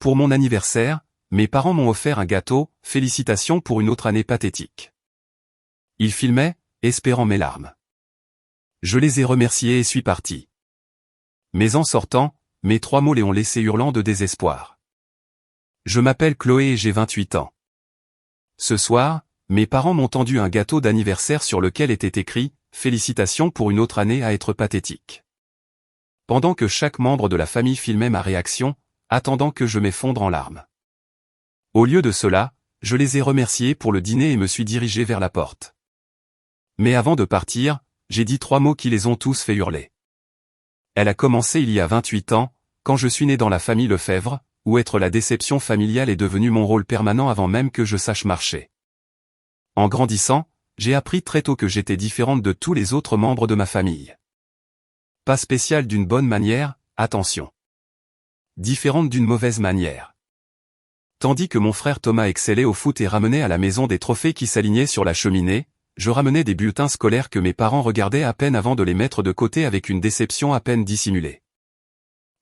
Pour mon anniversaire, mes parents m'ont offert un gâteau, félicitations pour une autre année pathétique. Ils filmaient, espérant mes larmes. Je les ai remerciés et suis parti. Mais en sortant, mes 3 mots les ont laissés hurlant de désespoir. Je m'appelle Chloé et j'ai 28 ans. Ce soir, mes parents m'ont tendu un gâteau d'anniversaire sur lequel était écrit « Félicitations pour une autre année à être pathétique ». Pendant que chaque membre de la famille filmait ma réaction, attendant que je m'effondre en larmes. Au lieu de cela, je les ai remerciés pour le dîner et me suis dirigé vers la porte. Mais avant de partir, j'ai dit 3 mots qui les ont tous fait hurler. Elle a commencé il y a 28 ans, quand je suis né dans la famille Lefebvre, où être la déception familiale est devenu mon rôle permanent avant même que je sache marcher. En grandissant, j'ai appris très tôt que j'étais différente de tous les autres membres de ma famille. Pas spéciale d'une bonne manière, attention. Différente d'une mauvaise manière. Tandis que mon frère Thomas excellait au foot et ramenait à la maison des trophées qui s'alignaient sur la cheminée, je ramenais des bulletins scolaires que mes parents regardaient à peine avant de les mettre de côté avec une déception à peine dissimulée.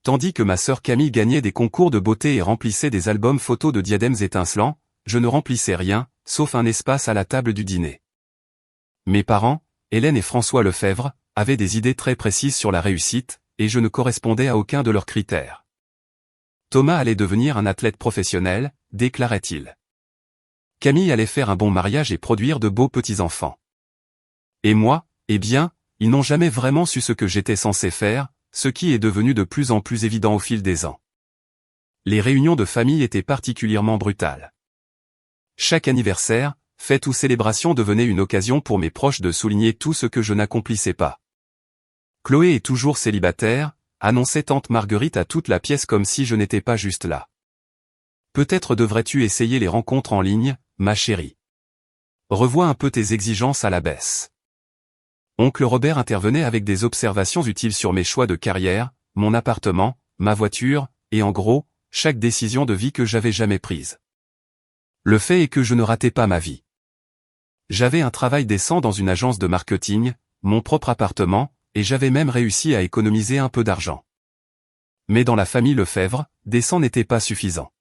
Tandis que ma sœur Camille gagnait des concours de beauté et remplissait des albums photos de diadèmes étincelants, je ne remplissais rien, sauf un espace à la table du dîner. Mes parents, Hélène et François Lefebvre, avaient des idées très précises sur la réussite, et je ne correspondais à aucun de leurs critères. Thomas allait devenir un athlète professionnel, déclarait-il. Camille allait faire un bon mariage et produire de beaux petits-enfants. Et moi, eh bien, ils n'ont jamais vraiment su ce que j'étais censé faire, ce qui est devenu de plus en plus évident au fil des ans. Les réunions de famille étaient particulièrement brutales. Chaque anniversaire, fête ou célébration devenait une occasion pour mes proches de souligner tout ce que je n'accomplissais pas. Chloé est toujours célibataire, annonçait tante Marguerite à toute la pièce comme si je n'étais pas juste là. Peut-être devrais-tu essayer les rencontres en ligne, ma chérie. Revois un peu tes exigences à la baisse. Oncle Robert intervenait avec des observations utiles sur mes choix de carrière, mon appartement, ma voiture, et en gros, chaque décision de vie que j'avais jamais prise. Le fait est que je ne ratais pas ma vie. J'avais un travail décent dans une agence de marketing, mon propre appartement, et j'avais même réussi à économiser un peu d'argent. Mais dans la famille Lefebvre, décent n'était pas suffisant.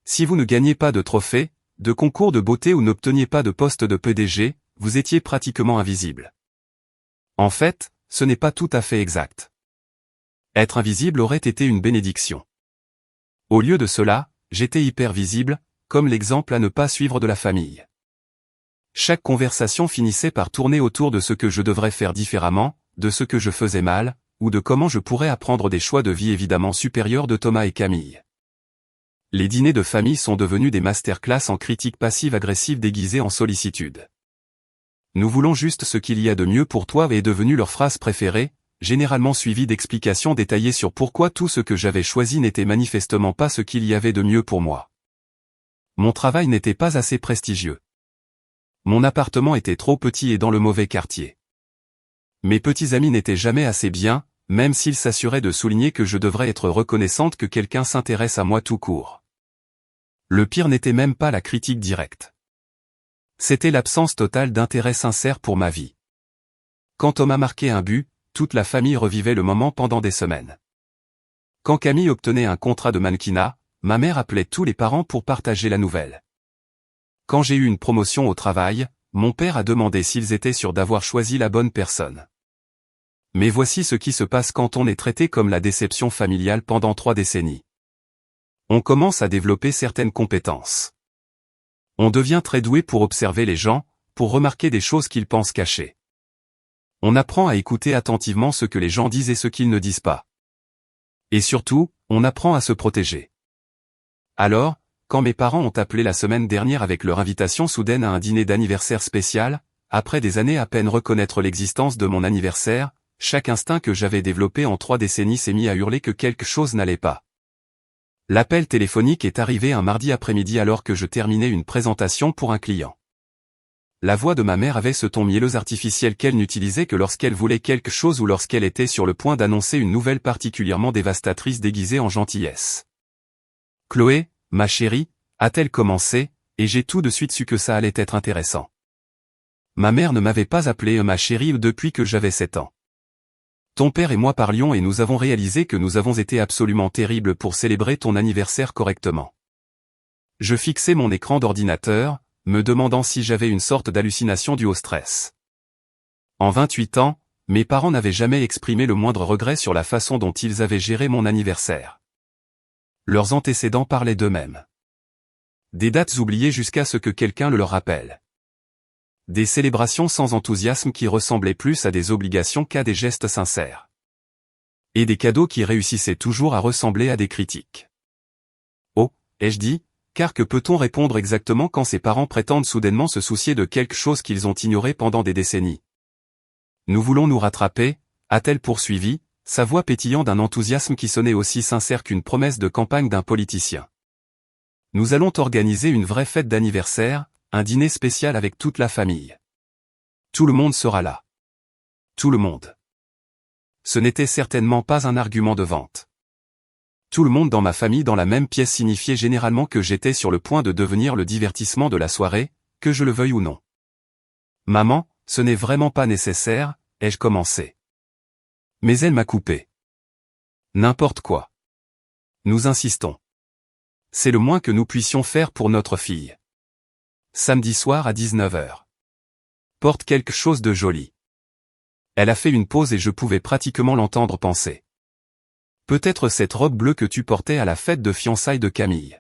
Si vous ne gagnez pas de trophées, de concours de beauté ou n'obteniez pas de poste de PDG, vous étiez pratiquement invisible. En fait, ce n'est pas tout à fait exact. Être invisible aurait été une bénédiction. Au lieu de cela, j'étais hyper visible, comme l'exemple à ne pas suivre de la famille. Chaque conversation finissait par tourner autour de ce que je devrais faire différemment, de ce que je faisais mal, ou de comment je pourrais apprendre des choix de vie évidemment supérieurs de Thomas et Camille. Les dîners de famille sont devenus des masterclass en critique passive-agressive déguisée en sollicitude. Nous voulons juste ce qu'il y a de mieux pour toi est devenu leur phrase préférée, généralement suivie d'explications détaillées sur pourquoi tout ce que j'avais choisi n'était manifestement pas ce qu'il y avait de mieux pour moi. Mon travail n'était pas assez prestigieux. Mon appartement était trop petit et dans le mauvais quartier. Mes petits amis n'étaient jamais assez bien, même s'ils s'assuraient de souligner que je devrais être reconnaissante que quelqu'un s'intéresse à moi tout court. Le pire n'était même pas la critique directe. C'était l'absence totale d'intérêt sincère pour ma vie. Quand Thomas marquait un but, toute la famille revivait le moment pendant des semaines. Quand Camille obtenait un contrat de mannequinat, ma mère appelait tous les parents pour partager la nouvelle. Quand j'ai eu une promotion au travail, mon père a demandé s'ils étaient sûrs d'avoir choisi la bonne personne. Mais voici ce qui se passe quand on est traité comme la déception familiale pendant 3 décennies. On commence à développer certaines compétences. On devient très doué pour observer les gens, pour remarquer des choses qu'ils pensent cachées. On apprend à écouter attentivement ce que les gens disent et ce qu'ils ne disent pas. Et surtout, on apprend à se protéger. Alors, quand mes parents ont appelé la semaine dernière avec leur invitation soudaine à un dîner d'anniversaire spécial, après des années à peine reconnaître l'existence de mon anniversaire, chaque instinct que j'avais développé en 3 décennies s'est mis à hurler que quelque chose n'allait pas. L'appel téléphonique est arrivé un mardi après-midi alors que je terminais une présentation pour un client. La voix de ma mère avait ce ton mielleux artificiel qu'elle n'utilisait que lorsqu'elle voulait quelque chose ou lorsqu'elle était sur le point d'annoncer une nouvelle particulièrement dévastatrice déguisée en gentillesse. « Chloé, ma chérie » a-t-elle commencé, et j'ai tout de suite su que ça allait être intéressant. Ma mère ne m'avait pas appelé ma chérie depuis que j'avais 7 ans. Ton père et moi parlions et nous avons réalisé que nous avons été absolument terribles pour célébrer ton anniversaire correctement. Je fixais mon écran d'ordinateur, me demandant si j'avais une sorte d'hallucination due au stress. En 28 ans, mes parents n'avaient jamais exprimé le moindre regret sur la façon dont ils avaient géré mon anniversaire. Leurs antécédents parlaient d'eux-mêmes. Des dates oubliées jusqu'à ce que quelqu'un le leur rappelle. Des célébrations sans enthousiasme qui ressemblaient plus à des obligations qu'à des gestes sincères. Et des cadeaux qui réussissaient toujours à ressembler à des critiques. Oh, ai-je dit, car que peut-on répondre exactement quand ses parents prétendent soudainement se soucier de quelque chose qu'ils ont ignoré pendant des décennies? Nous voulons nous rattraper, a-t-elle poursuivi, sa voix pétillant d'un enthousiasme qui sonnait aussi sincère qu'une promesse de campagne d'un politicien. Nous allons organiser une vraie fête d'anniversaire, un dîner spécial avec toute la famille. Tout le monde sera là. Tout le monde. Ce n'était certainement pas un argument de vente. Tout le monde dans ma famille dans la même pièce signifiait généralement que j'étais sur le point de devenir le divertissement de la soirée, que je le veuille ou non. Maman, ce n'est vraiment pas nécessaire, ai-je commencé. Mais elle m'a coupé. N'importe quoi. Nous insistons. C'est le moins que nous puissions faire pour notre fille. Samedi soir à 19h. Porte quelque chose de joli. Elle a fait une pause et je pouvais pratiquement l'entendre penser. Peut-être cette robe bleue que tu portais à la fête de fiançailles de Camille.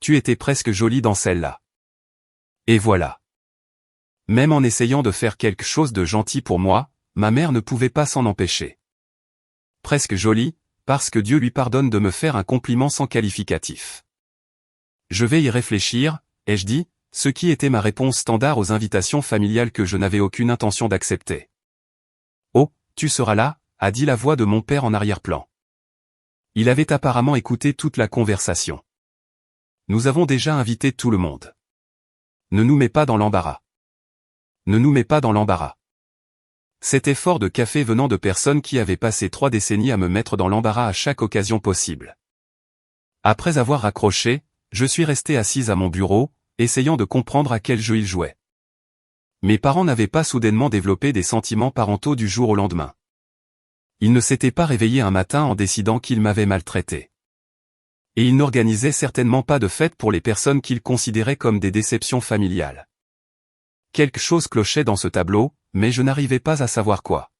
Tu étais presque jolie dans celle-là. Et voilà. Même en essayant de faire quelque chose de gentil pour moi, ma mère ne pouvait pas s'en empêcher. Presque jolie, parce que Dieu lui pardonne de me faire un compliment sans qualificatif. Je vais y réfléchir, ai-je dit, ce qui était ma réponse standard aux invitations familiales que je n'avais aucune intention d'accepter. Oh, tu seras là, a dit la voix de mon père en arrière-plan. Il avait apparemment écouté toute la conversation. Nous avons déjà invité tout le monde. Ne nous mets pas dans l'embarras. Ne nous mets pas dans l'embarras. Cet effort de café venant de personnes qui avaient passé 3 décennies à me mettre dans l'embarras à chaque occasion possible. Après avoir raccroché, je suis resté assise à mon bureau, essayant de comprendre à quel jeu ils jouaient. Mes parents n'avaient pas soudainement développé des sentiments parentaux du jour au lendemain. Ils ne s'étaient pas réveillés un matin en décidant qu'ils m'avaient maltraité. Et ils n'organisaient certainement pas de fête pour les personnes qu'ils considéraient comme des déceptions familiales. Quelque chose clochait dans ce tableau, mais je n'arrivais pas à savoir quoi.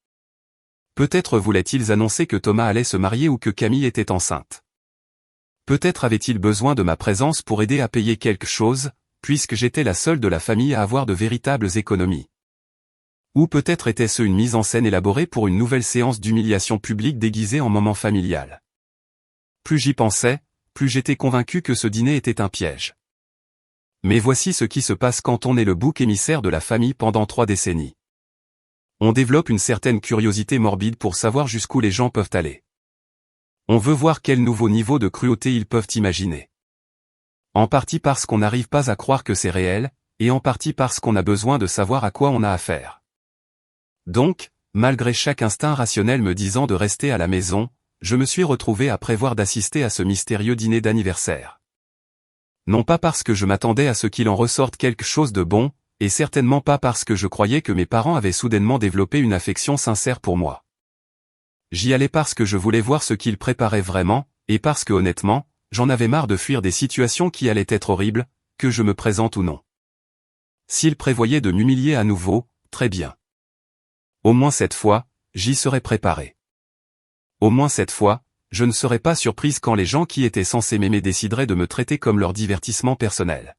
Peut-être voulaient-ils annoncer que Thomas allait se marier ou que Camille était enceinte. Peut-être avaient-ils besoin de ma présence pour aider à payer quelque chose, puisque j'étais la seule de la famille à avoir de véritables économies. Ou peut-être était-ce une mise en scène élaborée pour une nouvelle séance d'humiliation publique déguisée en moment familial. Plus j'y pensais, plus j'étais convaincu que ce dîner était un piège. Mais voici ce qui se passe quand on est le bouc émissaire de la famille pendant 3 décennies. On développe une certaine curiosité morbide pour savoir jusqu'où les gens peuvent aller. On veut voir quel nouveau niveau de cruauté ils peuvent imaginer. En partie parce qu'on n'arrive pas à croire que c'est réel, et en partie parce qu'on a besoin de savoir à quoi on a affaire. Donc, malgré chaque instinct rationnel me disant de rester à la maison, je me suis retrouvé à prévoir d'assister à ce mystérieux dîner d'anniversaire. Non pas parce que je m'attendais à ce qu'il en ressorte quelque chose de bon, et certainement pas parce que je croyais que mes parents avaient soudainement développé une affection sincère pour moi. J'y allais parce que je voulais voir ce qu'ils préparaient vraiment, et parce que honnêtement, j'en avais marre de fuir des situations qui allaient être horribles, que je me présente ou non. S'ils prévoyaient de m'humilier à nouveau, très bien. Au moins cette fois, j'y serais préparé. Au moins cette fois, je ne serais pas surprise quand les gens qui étaient censés m'aimer décideraient de me traiter comme leur divertissement personnel.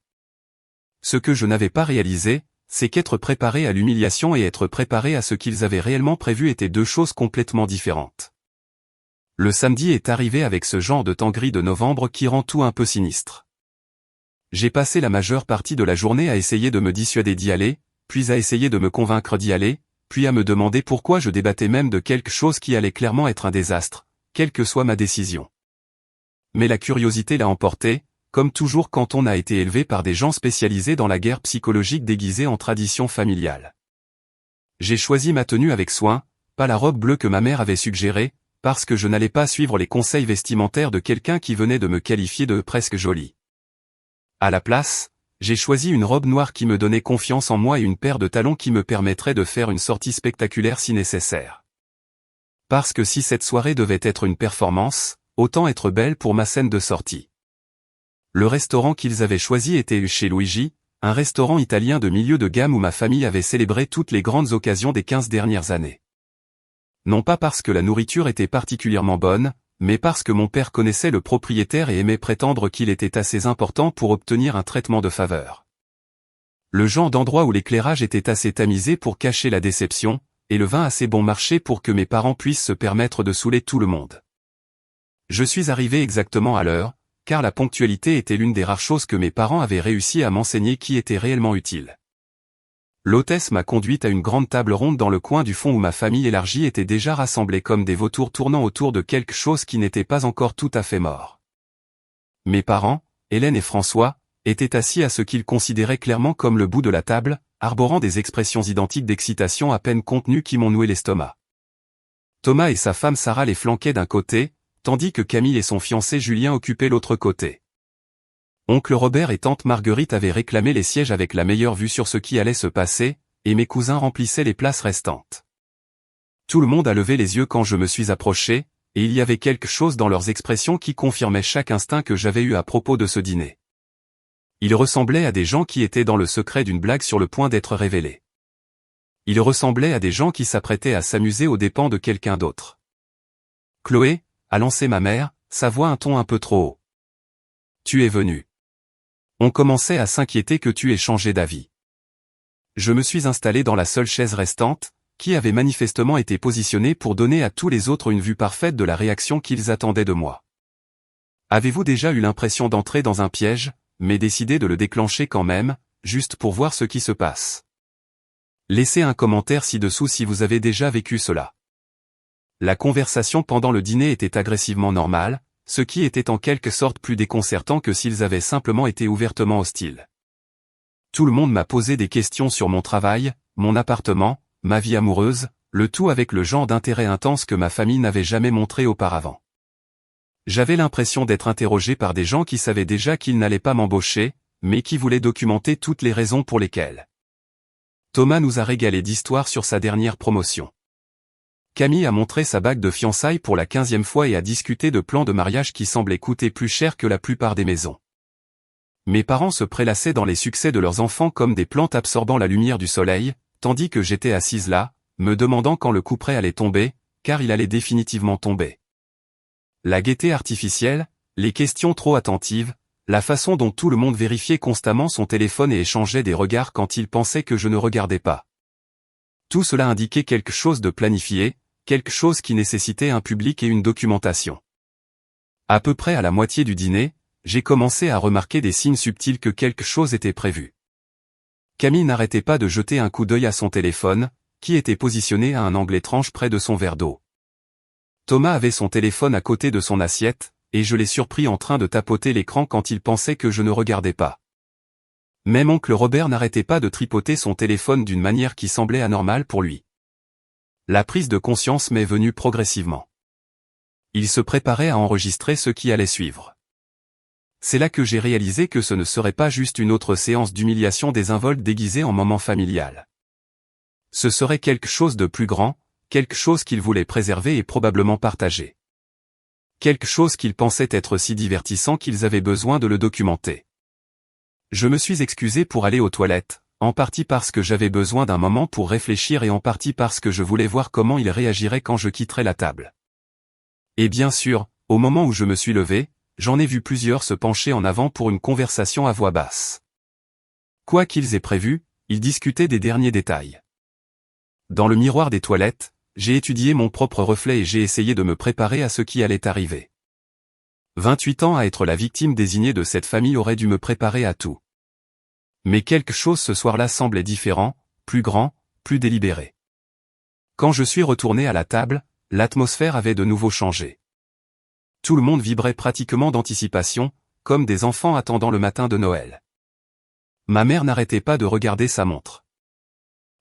Ce que je n'avais pas réalisé, c'est qu'être préparé à l'humiliation et être préparé à ce qu'ils avaient réellement prévu étaient 2 choses complètement différentes. Le samedi est arrivé avec ce genre de temps gris de novembre qui rend tout un peu sinistre. J'ai passé la majeure partie de la journée à essayer de me dissuader d'y aller, puis à essayer de me convaincre d'y aller, puis à me demander pourquoi je débattais même de quelque chose qui allait clairement être un désastre, quelle que soit ma décision. Mais la curiosité l'a emporté, comme toujours quand on a été élevé par des gens spécialisés dans la guerre psychologique déguisée en tradition familiale. J'ai choisi ma tenue avec soin, pas la robe bleue que ma mère avait suggérée, parce que je n'allais pas suivre les conseils vestimentaires de quelqu'un qui venait de me qualifier de presque jolie. À la place, j'ai choisi une robe noire qui me donnait confiance en moi et une paire de talons qui me permettraient de faire une sortie spectaculaire si nécessaire. Parce que si cette soirée devait être une performance, autant être belle pour ma scène de sortie. Le restaurant qu'ils avaient choisi était chez Luigi, un restaurant italien de milieu de gamme où ma famille avait célébré toutes les grandes occasions des 15 dernières années. Non pas parce que la nourriture était particulièrement bonne, mais parce que mon père connaissait le propriétaire et aimait prétendre qu'il était assez important pour obtenir un traitement de faveur. Le genre d'endroit où l'éclairage était assez tamisé pour cacher la déception, et le vin assez bon marché pour que mes parents puissent se permettre de saouler tout le monde. Je suis arrivé exactement à l'heure, car la ponctualité était l'une des rares choses que mes parents avaient réussi à m'enseigner qui était réellement utile. L'hôtesse m'a conduite à une grande table ronde dans le coin du fond où ma famille élargie était déjà rassemblée comme des vautours tournant autour de quelque chose qui n'était pas encore tout à fait mort. Mes parents, Hélène et François, étaient assis à ce qu'ils considéraient clairement comme le bout de la table, arborant des expressions identiques d'excitation à peine contenues qui m'ont noué l'estomac. Thomas et sa femme Sarah les flanquaient d'un côté, tandis que Camille et son fiancé Julien occupaient l'autre côté. Oncle Robert et tante Marguerite avaient réclamé les sièges avec la meilleure vue sur ce qui allait se passer, et mes cousins remplissaient les places restantes. Tout le monde a levé les yeux quand je me suis approché, et il y avait quelque chose dans leurs expressions qui confirmait chaque instinct que j'avais eu à propos de ce dîner. Ils ressemblaient à des gens qui étaient dans le secret d'une blague sur le point d'être révélés. Ils ressemblaient à des gens qui s'apprêtaient à s'amuser aux dépens de quelqu'un d'autre. « Chloé » a lancé ma mère, sa voix un ton un peu trop haut. « Tu es venue. On commençait à s'inquiéter que tu aies changé d'avis. » Je me suis installé dans la seule chaise restante, qui avait manifestement été positionnée pour donner à tous les autres une vue parfaite de la réaction qu'ils attendaient de moi. Avez-vous déjà eu l'impression d'entrer dans un piège, mais décidé de le déclencher quand même, juste pour voir ce qui se passe? Laissez un commentaire ci-dessous si vous avez déjà vécu cela. La conversation pendant le dîner était agressivement normale, ce qui était en quelque sorte plus déconcertant que s'ils avaient simplement été ouvertement hostiles. Tout le monde m'a posé des questions sur mon travail, mon appartement, ma vie amoureuse, le tout avec le genre d'intérêt intense que ma famille n'avait jamais montré auparavant. J'avais l'impression d'être interrogé par des gens qui savaient déjà qu'ils n'allaient pas m'embaucher, mais qui voulaient documenter toutes les raisons pour lesquelles. Thomas nous a régalé d'histoires sur sa dernière promotion. Camille a montré sa bague de fiançailles pour la 15e fois et a discuté de plans de mariage qui semblaient coûter plus cher que la plupart des maisons. Mes parents se prélassaient dans les succès de leurs enfants comme des plantes absorbant la lumière du soleil, tandis que j'étais assise là, me demandant quand le couperet allait tomber, car il allait définitivement tomber. La gaieté artificielle, les questions trop attentives, la façon dont tout le monde vérifiait constamment son téléphone et échangeait des regards quand il pensait que je ne regardais pas. Tout cela indiquait quelque chose de planifié, quelque chose qui nécessitait un public et une documentation. À peu près à la moitié du dîner, j'ai commencé à remarquer des signes subtils que quelque chose était prévu. Camille n'arrêtait pas de jeter un coup d'œil à son téléphone, qui était positionné à un angle étrange près de son verre d'eau. Thomas avait son téléphone à côté de son assiette, et je l'ai surpris en train de tapoter l'écran quand il pensait que je ne regardais pas. Même oncle Robert n'arrêtait pas de tripoter son téléphone d'une manière qui semblait anormale pour lui. La prise de conscience m'est venue progressivement. Il se préparait à enregistrer ce qui allait suivre. C'est là que j'ai réalisé que ce ne serait pas juste une autre séance d'humiliation désinvolte déguisée en moment familial. Ce serait quelque chose de plus grand, quelque chose qu'il voulait préserver et probablement partager. Quelque chose qu'ils pensaient être si divertissant qu'ils avaient besoin de le documenter. Je me suis excusé pour aller aux toilettes, en partie parce que j'avais besoin d'un moment pour réfléchir et en partie parce que je voulais voir comment il réagirait quand je quitterais la table. Et bien sûr, au moment où je me suis levé, j'en ai vu plusieurs se pencher en avant pour une conversation à voix basse. Quoi qu'ils aient prévu, ils discutaient des derniers détails. Dans le miroir des toilettes, j'ai étudié mon propre reflet et j'ai essayé de me préparer à ce qui allait arriver. 28 ans à être la victime désignée de cette famille aurait dû me préparer à tout. Mais quelque chose ce soir-là semblait différent, plus grand, plus délibéré. Quand je suis retourné à la table, l'atmosphère avait de nouveau changé. Tout le monde vibrait pratiquement d'anticipation, comme des enfants attendant le matin de Noël. Ma mère n'arrêtait pas de regarder sa montre.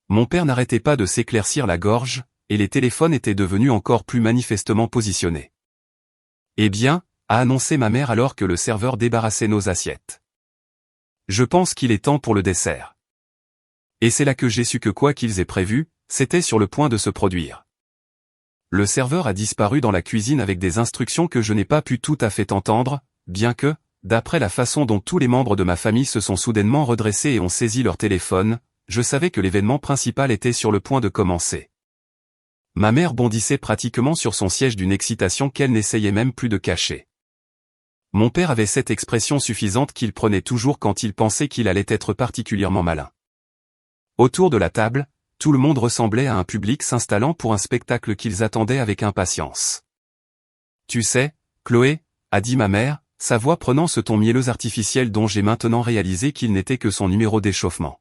Mon père n'arrêtait pas de s'éclaircir la gorge, et les téléphones étaient devenus encore plus manifestement positionnés. Eh bien, a annoncé ma mère alors que le serveur débarrassait nos assiettes. Je pense qu'il est temps pour le dessert. Et c'est là que j'ai su que quoi qu'ils aient prévu, c'était sur le point de se produire. Le serveur a disparu dans la cuisine avec des instructions que je n'ai pas pu tout à fait entendre, bien que, d'après la façon dont tous les membres de ma famille se sont soudainement redressés et ont saisi leur téléphone, je savais que l'événement principal était sur le point de commencer. Ma mère bondissait pratiquement sur son siège d'une excitation qu'elle n'essayait même plus de cacher. Mon père avait cette expression suffisante qu'il prenait toujours quand il pensait qu'il allait être particulièrement malin. Autour de la table, tout le monde ressemblait à un public s'installant pour un spectacle qu'ils attendaient avec impatience. « Tu sais, Chloé » a dit ma mère, sa voix prenant ce ton mielleux artificiel dont j'ai maintenant réalisé qu'il n'était que son numéro d'échauffement.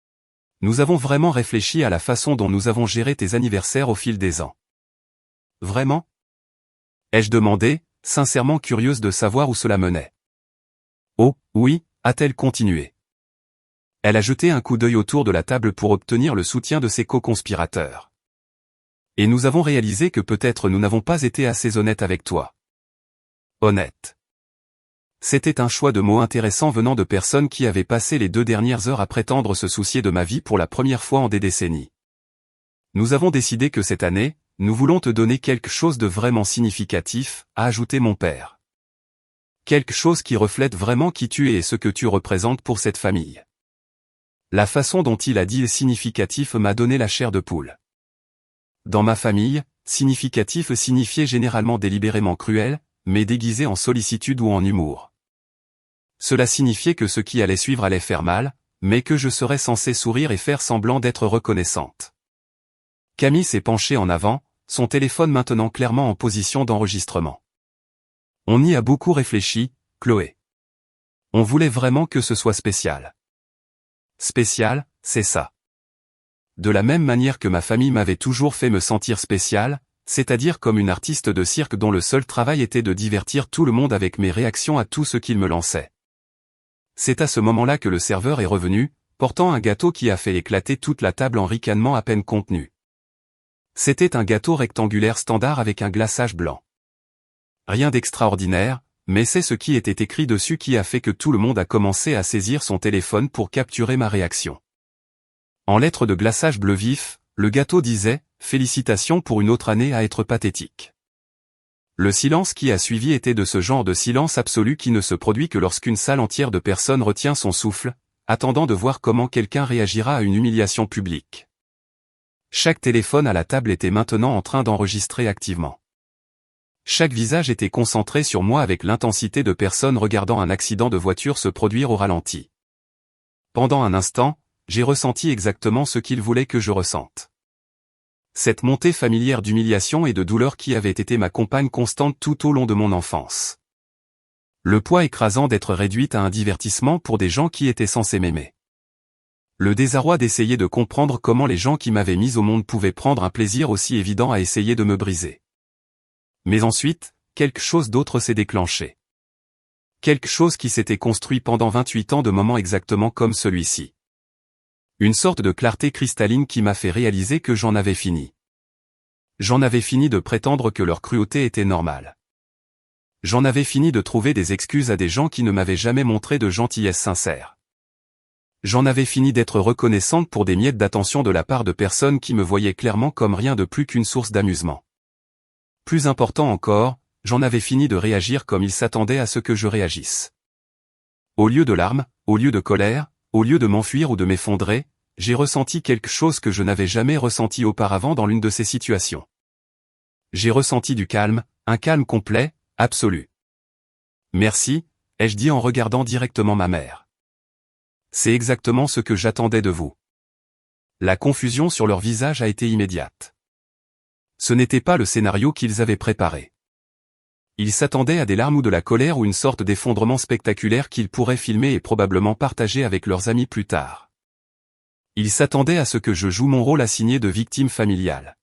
« Nous avons vraiment réfléchi à la façon dont nous avons géré tes anniversaires au fil des ans. »« Vraiment ?» ai-je demandé, sincèrement curieuse de savoir où cela menait. « Oh, oui » a-t-elle continué. Elle a jeté un coup d'œil autour de la table pour obtenir le soutien de ses co-conspirateurs. « Et nous avons réalisé que peut-être nous n'avons pas été assez honnêtes avec toi. » Honnête. C'était un choix de mots intéressant venant de personnes qui avaient passé les 2 dernières heures à prétendre se soucier de ma vie pour la première fois en des décennies. Nous avons décidé que cette année, nous voulons te donner quelque chose de vraiment significatif, a ajouté mon père. Quelque chose qui reflète vraiment qui tu es et ce que tu représentes pour cette famille. La façon dont il a dit significatif m'a donné la chair de poule. Dans ma famille, significatif signifiait généralement délibérément cruel, mais déguisé en sollicitude ou en humour. Cela signifiait que ce qui allait suivre allait faire mal, mais que je serais censé sourire et faire semblant d'être reconnaissante. Camille s'est penchée en avant, son téléphone maintenant clairement en position d'enregistrement. On y a beaucoup réfléchi, Chloé. On voulait vraiment que ce soit spécial. Spécial, c'est ça. De la même manière que ma famille m'avait toujours fait me sentir spécial, c'est-à-dire comme une artiste de cirque dont le seul travail était de divertir tout le monde avec mes réactions à tout ce qu'il me lançait. C'est à ce moment-là que le serveur est revenu, portant un gâteau qui a fait éclater toute la table en ricanement à peine contenu. C'était un gâteau rectangulaire standard avec un glaçage blanc. Rien d'extraordinaire, mais c'est ce qui était écrit dessus qui a fait que tout le monde a commencé à saisir son téléphone pour capturer ma réaction. En lettres de glaçage bleu vif, le gâteau disait « Félicitations pour une autre année à être pathétique ». Le silence qui a suivi était de ce genre de silence absolu qui ne se produit que lorsqu'une salle entière de personnes retient son souffle, attendant de voir comment quelqu'un réagira à une humiliation publique. Chaque téléphone à la table était maintenant en train d'enregistrer activement. Chaque visage était concentré sur moi avec l'intensité de personnes regardant un accident de voiture se produire au ralenti. Pendant un instant, j'ai ressenti exactement ce qu'il voulait que je ressente. Cette montée familière d'humiliation et de douleur qui avait été ma compagne constante tout au long de mon enfance. Le poids écrasant d'être réduite à un divertissement pour des gens qui étaient censés m'aimer. Le désarroi d'essayer de comprendre comment les gens qui m'avaient mis au monde pouvaient prendre un plaisir aussi évident à essayer de me briser. Mais ensuite, quelque chose d'autre s'est déclenché. Quelque chose qui s'était construit pendant 28 ans de moments exactement comme celui-ci. Une sorte de clarté cristalline qui m'a fait réaliser que j'en avais fini. J'en avais fini de prétendre que leur cruauté était normale. J'en avais fini de trouver des excuses à des gens qui ne m'avaient jamais montré de gentillesse sincère. J'en avais fini d'être reconnaissante pour des miettes d'attention de la part de personnes qui me voyaient clairement comme rien de plus qu'une source d'amusement. Plus important encore, j'en avais fini de réagir comme ils s'attendaient à ce que je réagisse. Au lieu de larmes, au lieu de colère, au lieu de m'enfuir ou de m'effondrer, j'ai ressenti quelque chose que je n'avais jamais ressenti auparavant dans l'une de ces situations. J'ai ressenti du calme, un calme complet, absolu. Merci, ai-je dit en regardant directement ma mère. C'est exactement ce que j'attendais de vous. La confusion sur leur visage a été immédiate. Ce n'était pas le scénario qu'ils avaient préparé. Ils s'attendaient à des larmes ou de la colère ou une sorte d'effondrement spectaculaire qu'ils pourraient filmer et probablement partager avec leurs amis plus tard. Ils s'attendaient à ce que je joue mon rôle assigné de victime familiale.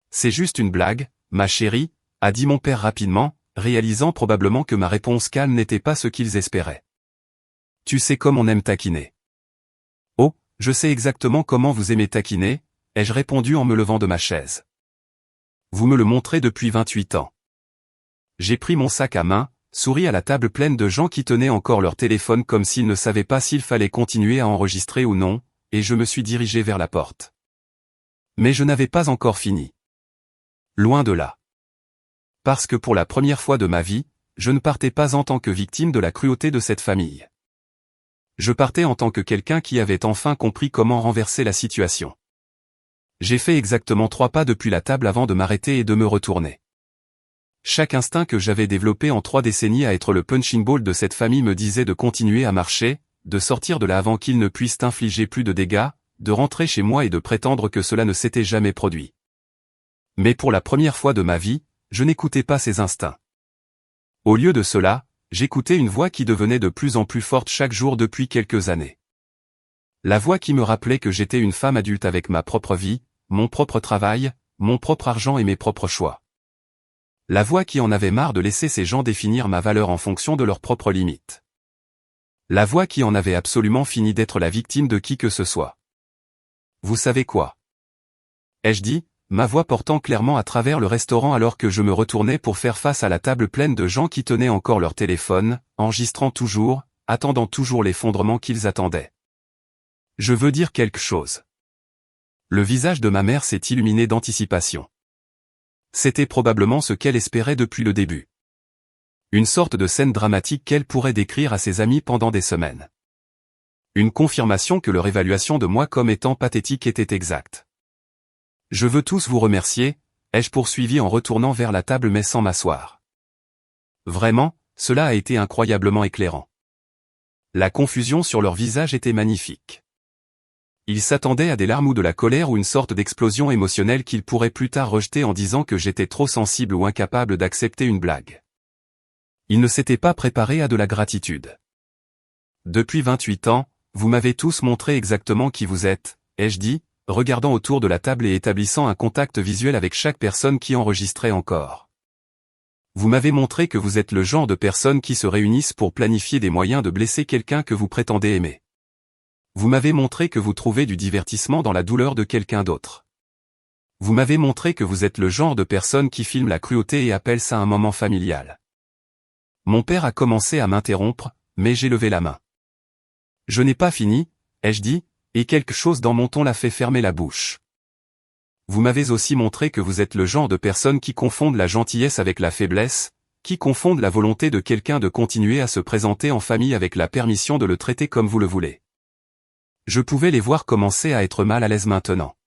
C'est juste une blague, ma chérie, a dit mon père rapidement, réalisant probablement que ma réponse calme n'était pas ce qu'ils espéraient. Tu sais comme on aime taquiner. Oh, je sais exactement comment vous aimez taquiner, ai-je répondu en me levant de ma chaise. Vous me le montrez depuis 28 ans. J'ai pris mon sac à main, souri à la table pleine de gens qui tenaient encore leur téléphone comme s'ils ne savaient pas s'il fallait continuer à enregistrer ou non, et je me suis dirigé vers la porte. Mais je n'avais pas encore fini. Loin de là. Parce que pour la première fois de ma vie, je ne partais pas en tant que victime de la cruauté de cette famille. Je partais en tant que quelqu'un qui avait enfin compris comment renverser la situation. J'ai fait exactement 3 pas depuis la table avant de m'arrêter et de me retourner. Chaque instinct que j'avais développé en 3 décennies à être le punching ball de cette famille me disait de continuer à marcher, de sortir de là avant qu'ils ne puissent infliger plus de dégâts, de rentrer chez moi et de prétendre que cela ne s'était jamais produit. Mais pour la première fois de ma vie, je n'écoutais pas ces instincts. Au lieu de cela, j'écoutais une voix qui devenait de plus en plus forte chaque jour depuis quelques années. La voix qui me rappelait que j'étais une femme adulte avec ma propre vie, mon propre travail, mon propre argent et mes propres choix. La voix qui en avait marre de laisser ces gens définir ma valeur en fonction de leurs propres limites. La voix qui en avait absolument fini d'être la victime de qui que ce soit. Vous savez quoi? Ai-je dit, ma voix portant clairement à travers le restaurant alors que je me retournais pour faire face à la table pleine de gens qui tenaient encore leur téléphone, enregistrant toujours, attendant toujours l'effondrement qu'ils attendaient. Je veux dire quelque chose. Le visage de ma mère s'est illuminé d'anticipation. C'était probablement ce qu'elle espérait depuis le début. Une sorte de scène dramatique qu'elle pourrait décrire à ses amis pendant des semaines. Une confirmation que leur évaluation de moi comme étant pathétique était exacte. Je veux tous vous remercier, ai-je poursuivi en retournant vers la table mais sans m'asseoir. Vraiment, cela a été incroyablement éclairant. La confusion sur leur visage était magnifique. Ils s'attendaient à des larmes ou de la colère ou une sorte d'explosion émotionnelle qu'ils pourraient plus tard rejeter en disant que j'étais trop sensible ou incapable d'accepter une blague. Ils ne s'étaient pas préparés à de la gratitude. Depuis 28 ans, vous m'avez tous montré exactement qui vous êtes, ai-je dit, regardant autour de la table et établissant un contact visuel avec chaque personne qui enregistrait encore. Vous m'avez montré que vous êtes le genre de personnes qui se réunissent pour planifier des moyens de blesser quelqu'un que vous prétendez aimer. Vous m'avez montré que vous trouvez du divertissement dans la douleur de quelqu'un d'autre. Vous m'avez montré que vous êtes le genre de personne qui filme la cruauté et appelle ça un moment familial. Mon père a commencé à m'interrompre, mais j'ai levé la main. Je n'ai pas fini, ai-je dit, et quelque chose dans mon ton l'a fait fermer la bouche. Vous m'avez aussi montré que vous êtes le genre de personne qui confondent la gentillesse avec la faiblesse, qui confondent la volonté de quelqu'un de continuer à se présenter en famille avec la permission de le traiter comme vous le voulez. Je pouvais les voir commencer à être mal à l'aise maintenant.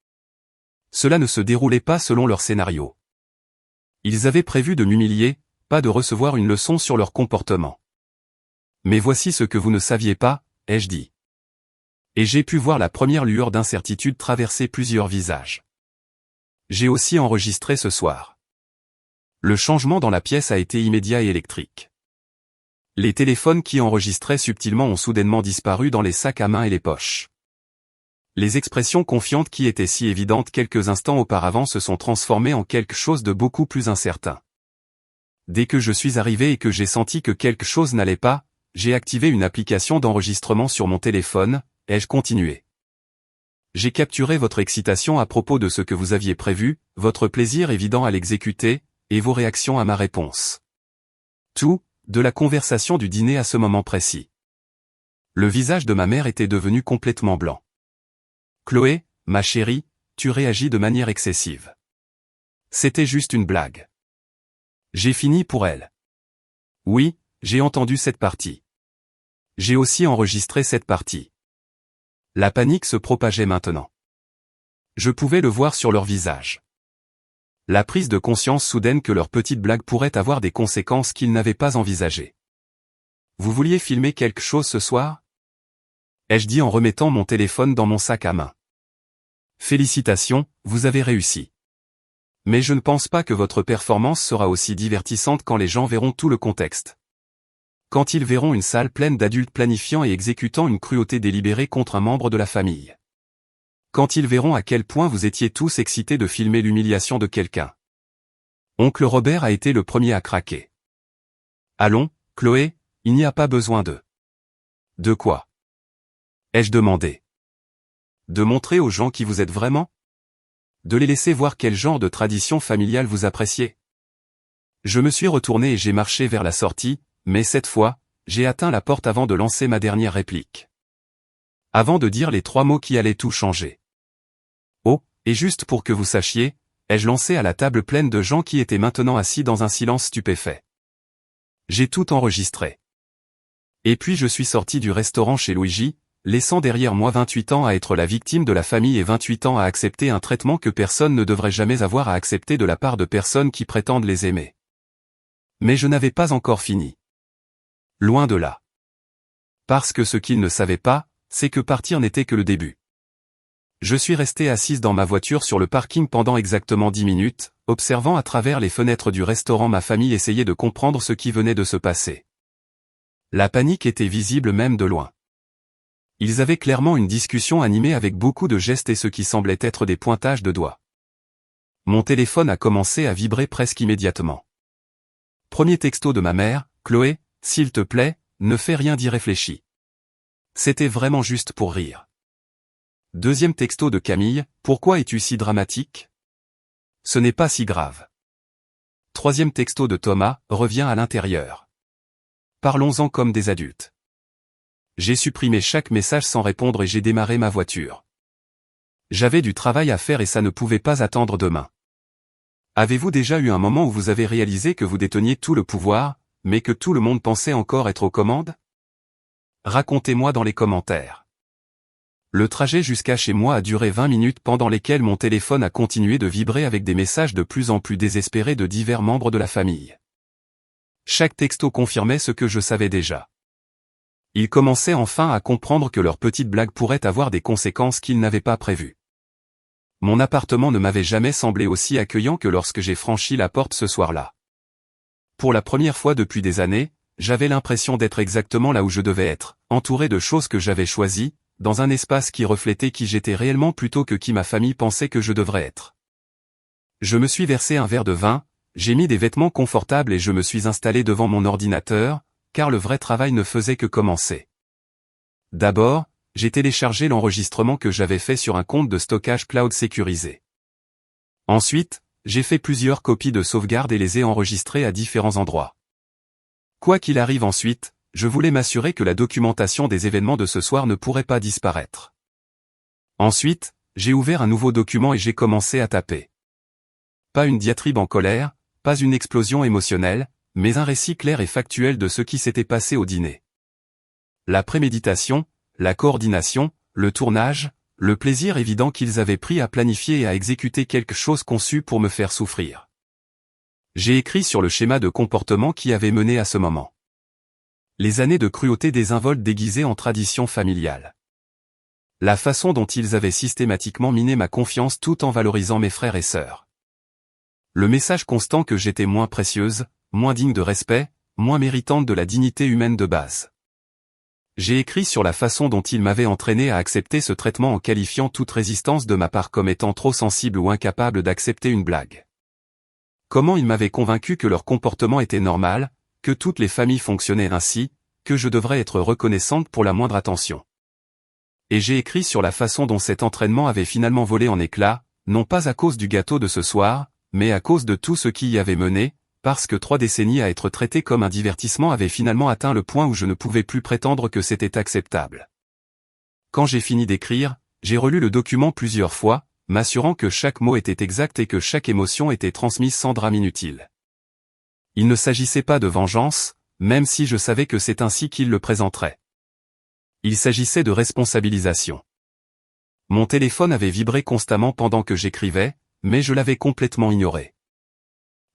Cela ne se déroulait pas selon leur scénario. Ils avaient prévu de m'humilier, pas de recevoir une leçon sur leur comportement. Mais voici ce que vous ne saviez pas, ai-je dit. Et j'ai pu voir la première lueur d'incertitude traverser plusieurs visages. J'ai aussi enregistré ce soir. Le changement dans la pièce a été immédiat et électrique. Les téléphones qui enregistraient subtilement ont soudainement disparu dans les sacs à main et les poches. Les expressions confiantes qui étaient si évidentes quelques instants auparavant se sont transformées en quelque chose de beaucoup plus incertain. Dès que je suis arrivé et que j'ai senti que quelque chose n'allait pas, j'ai activé une application d'enregistrement sur mon téléphone, ai-je continué. J'ai capturé votre excitation à propos de ce que vous aviez prévu, votre plaisir évident à l'exécuter, et vos réactions à ma réponse. Tout, de la conversation du dîner à ce moment précis. Le visage de ma mère était devenu complètement blanc. Chloé, ma chérie, tu réagis de manière excessive. C'était juste une blague. J'ai fini pour elle. Oui, j'ai entendu cette partie. J'ai aussi enregistré cette partie. La panique se propageait maintenant. Je pouvais le voir sur leur visage. La prise de conscience soudaine que leur petite blague pourrait avoir des conséquences qu'ils n'avaient pas envisagées. Vous vouliez filmer quelque chose ce soir? Ai-je dit en remettant mon téléphone dans mon sac à main. Félicitations, vous avez réussi. Mais je ne pense pas que votre performance sera aussi divertissante quand les gens verront tout le contexte. Quand ils verront une salle pleine d'adultes planifiant et exécutant une cruauté délibérée contre un membre de la famille. Quand ils verront à quel point vous étiez tous excités de filmer l'humiliation de quelqu'un. Oncle Robert a été le premier à craquer. Allons, Chloé, il n'y a pas besoin de... De quoi? Ai-je demandé. De montrer aux gens qui vous êtes vraiment? De les laisser voir quel genre de tradition familiale vous appréciez? Je me suis retourné et j'ai marché vers la sortie, mais cette fois, j'ai atteint la porte avant de lancer ma dernière réplique. Avant de dire les 3 mots qui allaient tout changer. Oh, et juste pour que vous sachiez, ai-je lancé à la table pleine de gens qui étaient maintenant assis dans un silence stupéfait. J'ai tout enregistré. Et puis je suis sorti du restaurant chez Luigi, laissant derrière moi 28 ans à être la victime de la famille et 28 ans à accepter un traitement que personne ne devrait jamais avoir à accepter de la part de personnes qui prétendent les aimer. Mais je n'avais pas encore fini. Loin de là. Parce que ce qu'ils ne savaient pas, c'est que partir n'était que le début. Je suis resté assise dans ma voiture sur le parking pendant exactement 10 minutes, observant à travers les fenêtres du restaurant ma famille essayer de comprendre ce qui venait de se passer. La panique était visible même de loin. Ils avaient clairement une discussion animée avec beaucoup de gestes et ce qui semblait être des pointages de doigts. Mon téléphone a commencé à vibrer presque immédiatement. Premier texto de ma mère, Chloé, s'il te plaît, ne fais rien d'irréfléchi. C'était vraiment juste pour rire. Deuxième texto de Camille, pourquoi es-tu si dramatique? Ce n'est pas si grave. Troisième texto de Thomas, reviens à l'intérieur. Parlons-en comme des adultes. J'ai supprimé chaque message sans répondre et j'ai démarré ma voiture. J'avais du travail à faire et ça ne pouvait pas attendre demain. Avez-vous déjà eu un moment où vous avez réalisé que vous déteniez tout le pouvoir, mais que tout le monde pensait encore être aux commandes? Racontez-moi dans les commentaires. Le trajet jusqu'à chez moi a duré 20 minutes pendant lesquelles mon téléphone a continué de vibrer avec des messages de plus en plus désespérés de divers membres de la famille. Chaque texto confirmait ce que je savais déjà. Ils commençaient enfin à comprendre que leur petite blague pourrait avoir des conséquences qu'ils n'avaient pas prévues. Mon appartement ne m'avait jamais semblé aussi accueillant que lorsque j'ai franchi la porte ce soir-là. Pour la première fois depuis des années, j'avais l'impression d'être exactement là où je devais être, entouré de choses que j'avais choisies, dans un espace qui reflétait qui j'étais réellement plutôt que qui ma famille pensait que je devrais être. Je me suis versé un verre de vin, j'ai mis des vêtements confortables et je me suis installé devant mon ordinateur, car le vrai travail ne faisait que commencer. D'abord, j'ai téléchargé l'enregistrement que j'avais fait sur un compte de stockage cloud sécurisé. Ensuite, j'ai fait plusieurs copies de sauvegarde et les ai enregistrées à différents endroits. Quoi qu'il arrive ensuite, je voulais m'assurer que la documentation des événements de ce soir ne pourrait pas disparaître. Ensuite, j'ai ouvert un nouveau document et j'ai commencé à taper. Pas une diatribe en colère, pas une explosion émotionnelle, mais un récit clair et factuel de ce qui s'était passé au dîner. La préméditation, la coordination, le tournage, le plaisir évident qu'ils avaient pris à planifier et à exécuter quelque chose conçu pour me faire souffrir. J'ai écrit sur le schéma de comportement qui avait mené à ce moment. Les années de cruauté désinvolte déguisées en tradition familiale. La façon dont ils avaient systématiquement miné ma confiance tout en valorisant mes frères et sœurs. Le message constant que j'étais moins précieuse, moins digne de respect, moins méritante de la dignité humaine de base. J'ai écrit sur la façon dont ils m'avaient entraîné à accepter ce traitement en qualifiant toute résistance de ma part comme étant trop sensible ou incapable d'accepter une blague. Comment ils m'avaient convaincu que leur comportement était normal, que toutes les familles fonctionnaient ainsi, que je devrais être reconnaissante pour la moindre attention. Et j'ai écrit sur la façon dont cet entraînement avait finalement volé en éclats, non pas à cause du gâteau de ce soir, mais à cause de tout ce qui y avait mené, parce que 3 décennies à être traité comme un divertissement avaient finalement atteint le point où je ne pouvais plus prétendre que c'était acceptable. Quand j'ai fini d'écrire, j'ai relu le document plusieurs fois, m'assurant que chaque mot était exact et que chaque émotion était transmise sans drame inutile. Il ne s'agissait pas de vengeance, même si je savais que c'est ainsi qu'il le présenterait. Il s'agissait de responsabilisation. Mon téléphone avait vibré constamment pendant que j'écrivais, mais je l'avais complètement ignoré.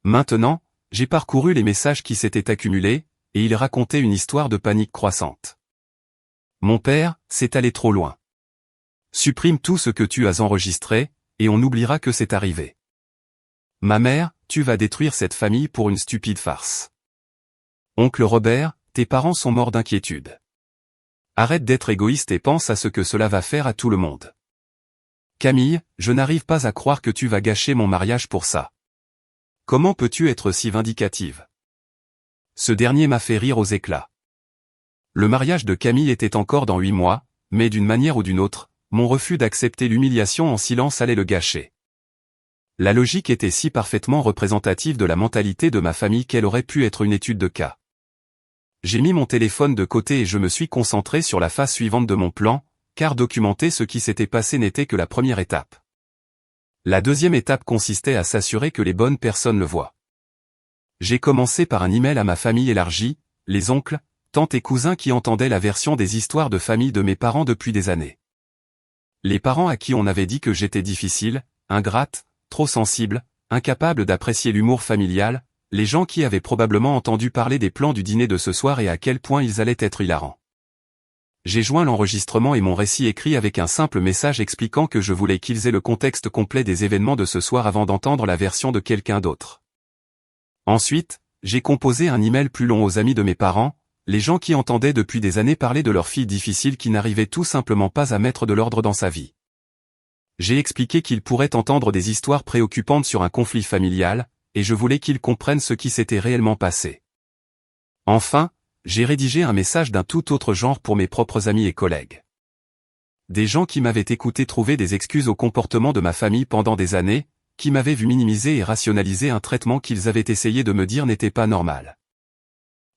Maintenant, j'ai parcouru les messages qui s'étaient accumulés, et ils racontaient une histoire de panique croissante. Mon père, c'est allé trop loin. Supprime tout ce que tu as enregistré, et on oubliera que c'est arrivé. Ma mère, tu vas détruire cette famille pour une stupide farce. Oncle Robert, tes parents sont morts d'inquiétude. Arrête d'être égoïste et pense à ce que cela va faire à tout le monde. Camille, je n'arrive pas à croire que tu vas gâcher mon mariage pour ça. Comment peux-tu être si vindicative? Ce dernier m'a fait rire aux éclats. Le mariage de Camille était encore dans 8 mois, mais d'une manière ou d'une autre, mon refus d'accepter l'humiliation en silence allait le gâcher. La logique était si parfaitement représentative de la mentalité de ma famille qu'elle aurait pu être une étude de cas. J'ai mis mon téléphone de côté et je me suis concentré sur la phase suivante de mon plan, car documenter ce qui s'était passé n'était que la première étape. La deuxième étape consistait à s'assurer que les bonnes personnes le voient. J'ai commencé par un email à ma famille élargie, les oncles, tantes et cousins qui entendaient la version des histoires de famille de mes parents depuis des années. Les parents à qui on avait dit que j'étais difficile, ingrate, trop sensible, incapable d'apprécier l'humour familial, les gens qui avaient probablement entendu parler des plans du dîner de ce soir et à quel point ils allaient être hilarants. J'ai joint l'enregistrement et mon récit écrit avec un simple message expliquant que je voulais qu'ils aient le contexte complet des événements de ce soir avant d'entendre la version de quelqu'un d'autre. Ensuite, j'ai composé un email plus long aux amis de mes parents, les gens qui entendaient depuis des années parler de leur fille difficile qui n'arrivait tout simplement pas à mettre de l'ordre dans sa vie. J'ai expliqué qu'ils pourraient entendre des histoires préoccupantes sur un conflit familial, et je voulais qu'ils comprennent ce qui s'était réellement passé. Enfin, j'ai rédigé un message d'un tout autre genre pour mes propres amis et collègues. Des gens qui m'avaient écouté trouver des excuses au comportement de ma famille pendant des années, qui m'avaient vu minimiser et rationaliser un traitement qu'ils avaient essayé de me dire n'était pas normal.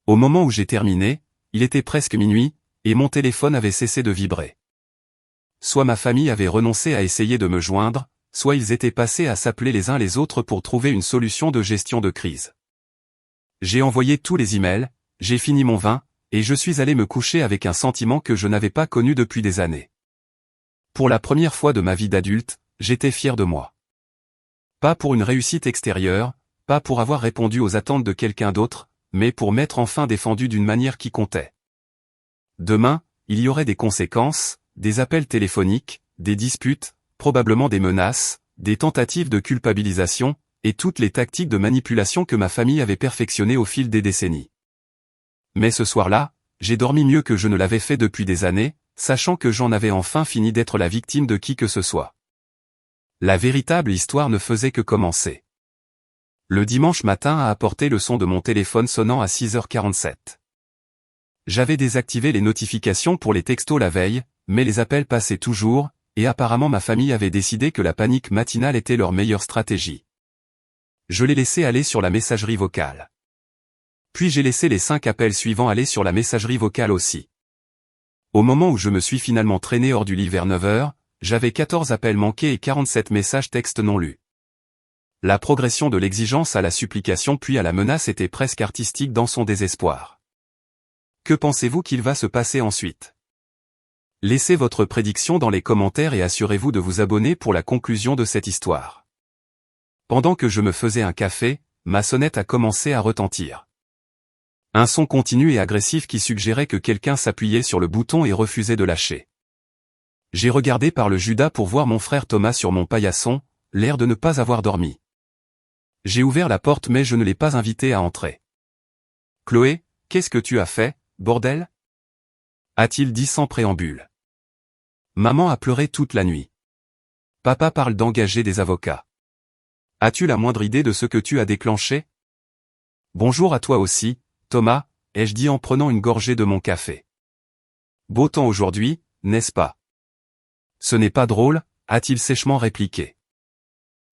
Au moment où j'ai terminé, il était presque minuit, et mon téléphone avait cessé de vibrer. Soit ma famille avait renoncé à essayer de me joindre, soit ils étaient passés à s'appeler les uns les autres pour trouver une solution de gestion de crise. J'ai envoyé tous les emails, j'ai fini mon vin, et je suis allé me coucher avec un sentiment que je n'avais pas connu depuis des années. Pour la première fois de ma vie d'adulte, j'étais fier de moi. Pas pour une réussite extérieure, pas pour avoir répondu aux attentes de quelqu'un d'autre, mais pour m'être enfin défendu d'une manière qui comptait. Demain, il y aurait des conséquences, des appels téléphoniques, des disputes, probablement des menaces, des tentatives de culpabilisation, et toutes les tactiques de manipulation que ma famille avait perfectionnées au fil des décennies. Mais ce soir-là, j'ai dormi mieux que je ne l'avais fait depuis des années, sachant que j'en avais enfin fini d'être la victime de qui que ce soit. La véritable histoire ne faisait que commencer. Le dimanche matin a apporté le son de mon téléphone sonnant à 6h47. J'avais désactivé les notifications pour les textos la veille, mais les appels passaient toujours, et apparemment ma famille avait décidé que la panique matinale était leur meilleure stratégie. Je l'ai laissé aller sur la messagerie vocale. Puis j'ai laissé les 5 appels suivants aller sur la messagerie vocale aussi. Au moment où je me suis finalement traîné hors du lit vers 9h, j'avais 14 appels manqués et 47 messages textes non lus. La progression de l'exigence à la supplication puis à la menace était presque artistique dans son désespoir. Que pensez-vous qu'il va se passer ensuite? Laissez votre prédiction dans les commentaires et assurez-vous de vous abonner pour la conclusion de cette histoire. Pendant que je me faisais un café, ma sonnette a commencé à retentir. Un son continu et agressif qui suggérait que quelqu'un s'appuyait sur le bouton et refusait de lâcher. J'ai regardé par le Judas pour voir mon frère Thomas sur mon paillasson, l'air de ne pas avoir dormi. J'ai ouvert la porte mais je ne l'ai pas invité à entrer. « Chloé, qu'est-ce que tu as fait, bordel ?» a-t-il dit sans préambule. Maman a pleuré toute la nuit. Papa parle d'engager des avocats. As-tu la moindre idée de ce que tu as déclenché? Bonjour à toi aussi, Thomas, ai-je dit en prenant une gorgée de mon café. Beau temps aujourd'hui, n'est-ce pas? Ce n'est pas drôle, a-t-il sèchement répliqué.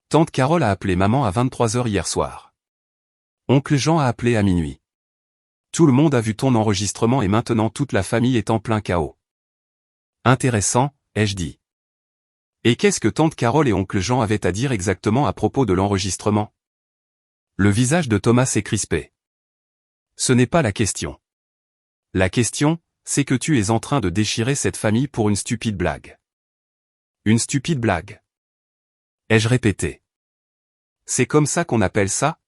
Tante Carole a appelé maman à 23h hier soir. Oncle Jean a appelé à minuit. Tout le monde a vu ton enregistrement et maintenant toute la famille est en plein chaos. Intéressant, ai-je dit. Et qu'est-ce que tante Carole et oncle Jean avaient à dire exactement à propos de l'enregistrement? Le visage de Thomas s'est crispé. Ce n'est pas la question. La question, c'est que tu es en train de déchirer cette famille pour une stupide blague. Une stupide blague. Ai-je répété. C'est comme ça qu'on appelle ça?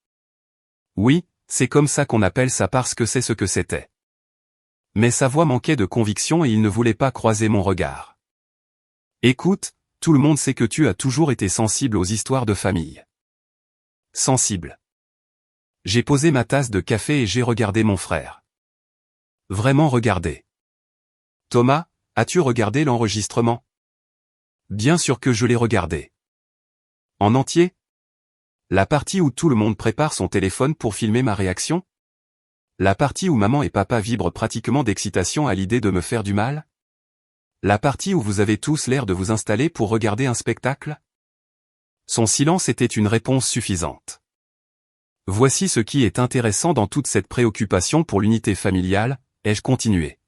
Oui, c'est comme ça qu'on appelle ça parce que c'est ce que c'était. Mais sa voix manquait de conviction et il ne voulait pas croiser mon regard. Écoute, tout le monde sait que tu as toujours été sensible aux histoires de famille. Sensible. J'ai posé ma tasse de café et j'ai regardé mon frère. Vraiment regardé. Thomas, as-tu regardé l'enregistrement? Bien sûr que je l'ai regardé. En entier? La partie où tout le monde prépare son téléphone pour filmer ma réaction? La partie où maman et papa vibrent pratiquement d'excitation à l'idée de me faire du mal? La partie où vous avez tous l'air de vous installer pour regarder un spectacle? Son silence était une réponse suffisante. Voici ce qui est intéressant dans toute cette préoccupation pour l'unité familiale, ai-je continué.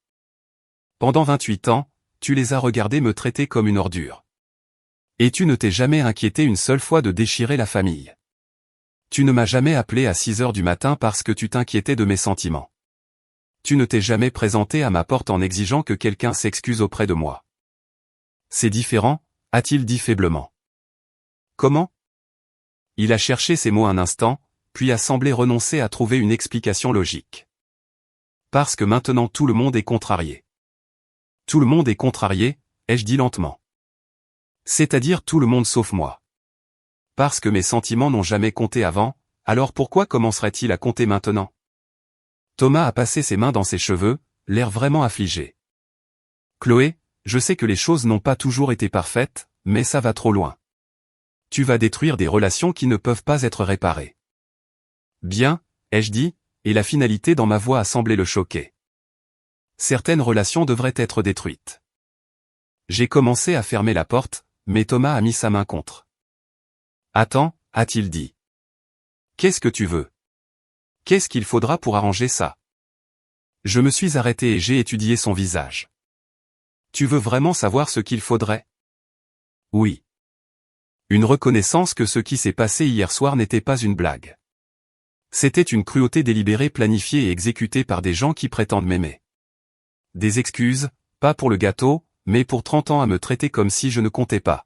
Pendant 28 ans, tu les as regardés me traiter comme une ordure. Et tu ne t'es jamais inquiété une seule fois de déchirer la famille. Tu ne m'as jamais appelé à 6 heures du matin parce que tu t'inquiétais de mes sentiments. Tu ne t'es jamais présenté à ma porte en exigeant que quelqu'un s'excuse auprès de moi. C'est différent, a-t-il dit faiblement. Comment? Il a cherché ses mots un instant, puis a semblé renoncer à trouver une explication logique. Parce que maintenant tout le monde est contrarié. Tout le monde est contrarié, ai-je dit lentement. C'est-à-dire tout le monde sauf moi. Parce que mes sentiments n'ont jamais compté avant, alors pourquoi commencerait-il à compter maintenant? Thomas a passé ses mains dans ses cheveux, l'air vraiment affligé. Chloé, je sais que les choses n'ont pas toujours été parfaites, mais ça va trop loin. Tu vas détruire des relations qui ne peuvent pas être réparées. Bien, ai-je dit, et la finalité dans ma voix a semblé le choquer. Certaines relations devraient être détruites. J'ai commencé à fermer la porte, mais Thomas a mis sa main contre. Attends, a-t-il dit. Qu'est-ce que tu veux? Qu'est-ce qu'il faudra pour arranger ça? Je me suis arrêté et j'ai étudié son visage. Tu veux vraiment savoir ce qu'il faudrait? Oui. Une reconnaissance que ce qui s'est passé hier soir n'était pas une blague. C'était une cruauté délibérée planifiée et exécutée par des gens qui prétendent m'aimer. Des excuses, pas pour le gâteau, mais pour 30 ans à me traiter comme si je ne comptais pas.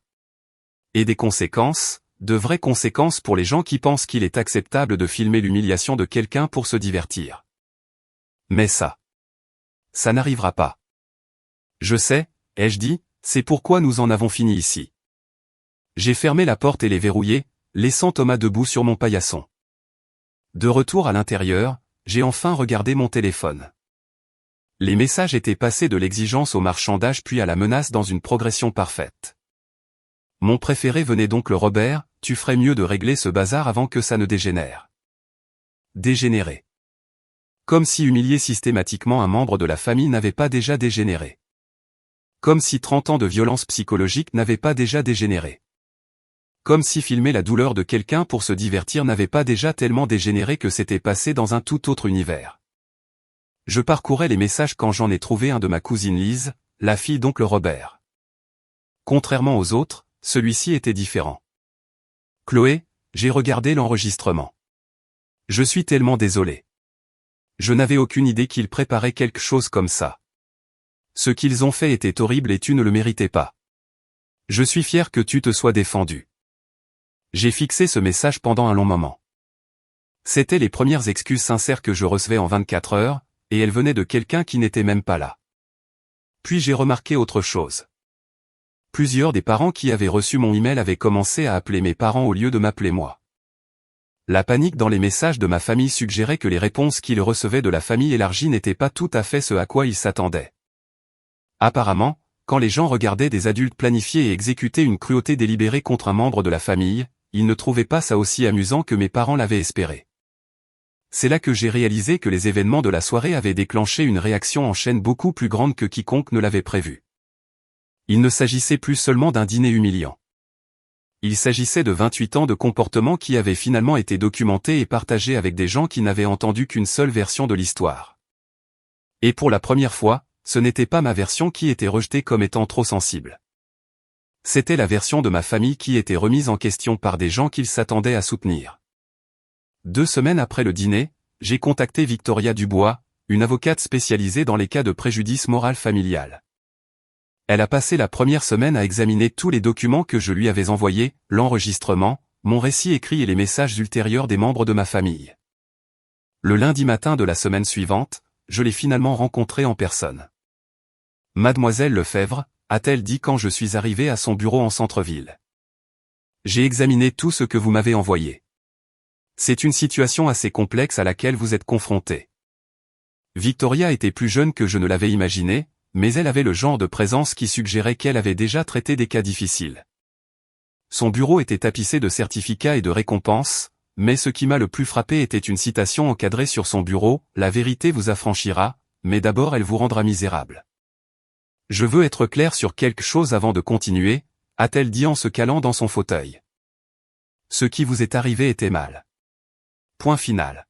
Et des conséquences, de vraies conséquences pour les gens qui pensent qu'il est acceptable de filmer l'humiliation de quelqu'un pour se divertir. Mais ça n'arrivera pas. Je sais, ai-je dit, c'est pourquoi nous en avons fini ici. J'ai fermé la porte et les verrouillé, laissant Thomas debout sur mon paillasson. De retour à l'intérieur, j'ai enfin regardé mon téléphone. Les messages étaient passés de l'exigence au marchandage puis à la menace dans une progression parfaite. Mon préféré venait donc le Robert, tu ferais mieux de régler ce bazar avant que ça ne dégénère. Dégénérer. Comme si humilier systématiquement un membre de la famille n'avait pas déjà dégénéré. Comme si 30 ans de violence psychologique n'avaient pas déjà dégénéré. Comme si filmer la douleur de quelqu'un pour se divertir n'avait pas déjà tellement dégénéré que c'était passé dans un tout autre univers. Je parcourais les messages quand j'en ai trouvé un de ma cousine Lise, la fille d'oncle Robert. Contrairement aux autres, celui-ci était différent. Chloé, j'ai regardé l'enregistrement. Je suis tellement désolé. Je n'avais aucune idée qu'ils préparaient quelque chose comme ça. Ce qu'ils ont fait était horrible et tu ne le méritais pas. Je suis fier que tu te sois défendu. J'ai fixé ce message pendant un long moment. C'étaient les premières excuses sincères que je recevais en 24 heures, et elles venaient de quelqu'un qui n'était même pas là. Puis j'ai remarqué autre chose. Plusieurs des parents qui avaient reçu mon email avaient commencé à appeler mes parents au lieu de m'appeler moi. La panique dans les messages de ma famille suggérait que les réponses qu'ils recevaient de la famille élargie n'étaient pas tout à fait ce à quoi ils s'attendaient. Apparemment, quand les gens regardaient des adultes planifier et exécuter une cruauté délibérée contre un membre de la famille, ils ne trouvaient pas ça aussi amusant que mes parents l'avaient espéré. C'est là que j'ai réalisé que les événements de la soirée avaient déclenché une réaction en chaîne beaucoup plus grande que quiconque ne l'avait prévu. Il ne s'agissait plus seulement d'un dîner humiliant. Il s'agissait de 28 ans de comportement qui avaient finalement été documentés et partagés avec des gens qui n'avaient entendu qu'une seule version de l'histoire. Et pour la première fois, ce n'était pas ma version qui était rejetée comme étant trop sensible. C'était la version de ma famille qui était remise en question par des gens qu'ils s'attendaient à soutenir. 2 semaines après le dîner, j'ai contacté Victoria Dubois, une avocate spécialisée dans les cas de préjudice moral familial. Elle a passé la première semaine à examiner tous les documents que je lui avais envoyés, l'enregistrement, mon récit écrit et les messages ultérieurs des membres de ma famille. Le lundi matin de la semaine suivante, je l'ai finalement rencontrée en personne. Mademoiselle Lefebvre, a-t-elle dit quand je suis arrivé à son bureau en centre-ville. J'ai examiné tout ce que vous m'avez envoyé. C'est une situation assez complexe à laquelle vous êtes confronté. Victoria était plus jeune que je ne l'avais imaginé, mais elle avait le genre de présence qui suggérait qu'elle avait déjà traité des cas difficiles. Son bureau était tapissé de certificats et de récompenses, mais ce qui m'a le plus frappé était une citation encadrée sur son bureau, « La vérité vous affranchira, mais d'abord elle vous rendra misérable. » Je veux être clair sur quelque chose avant de continuer, a-t-elle dit en se calant dans son fauteuil. Ce qui vous est arrivé était mal. Point final.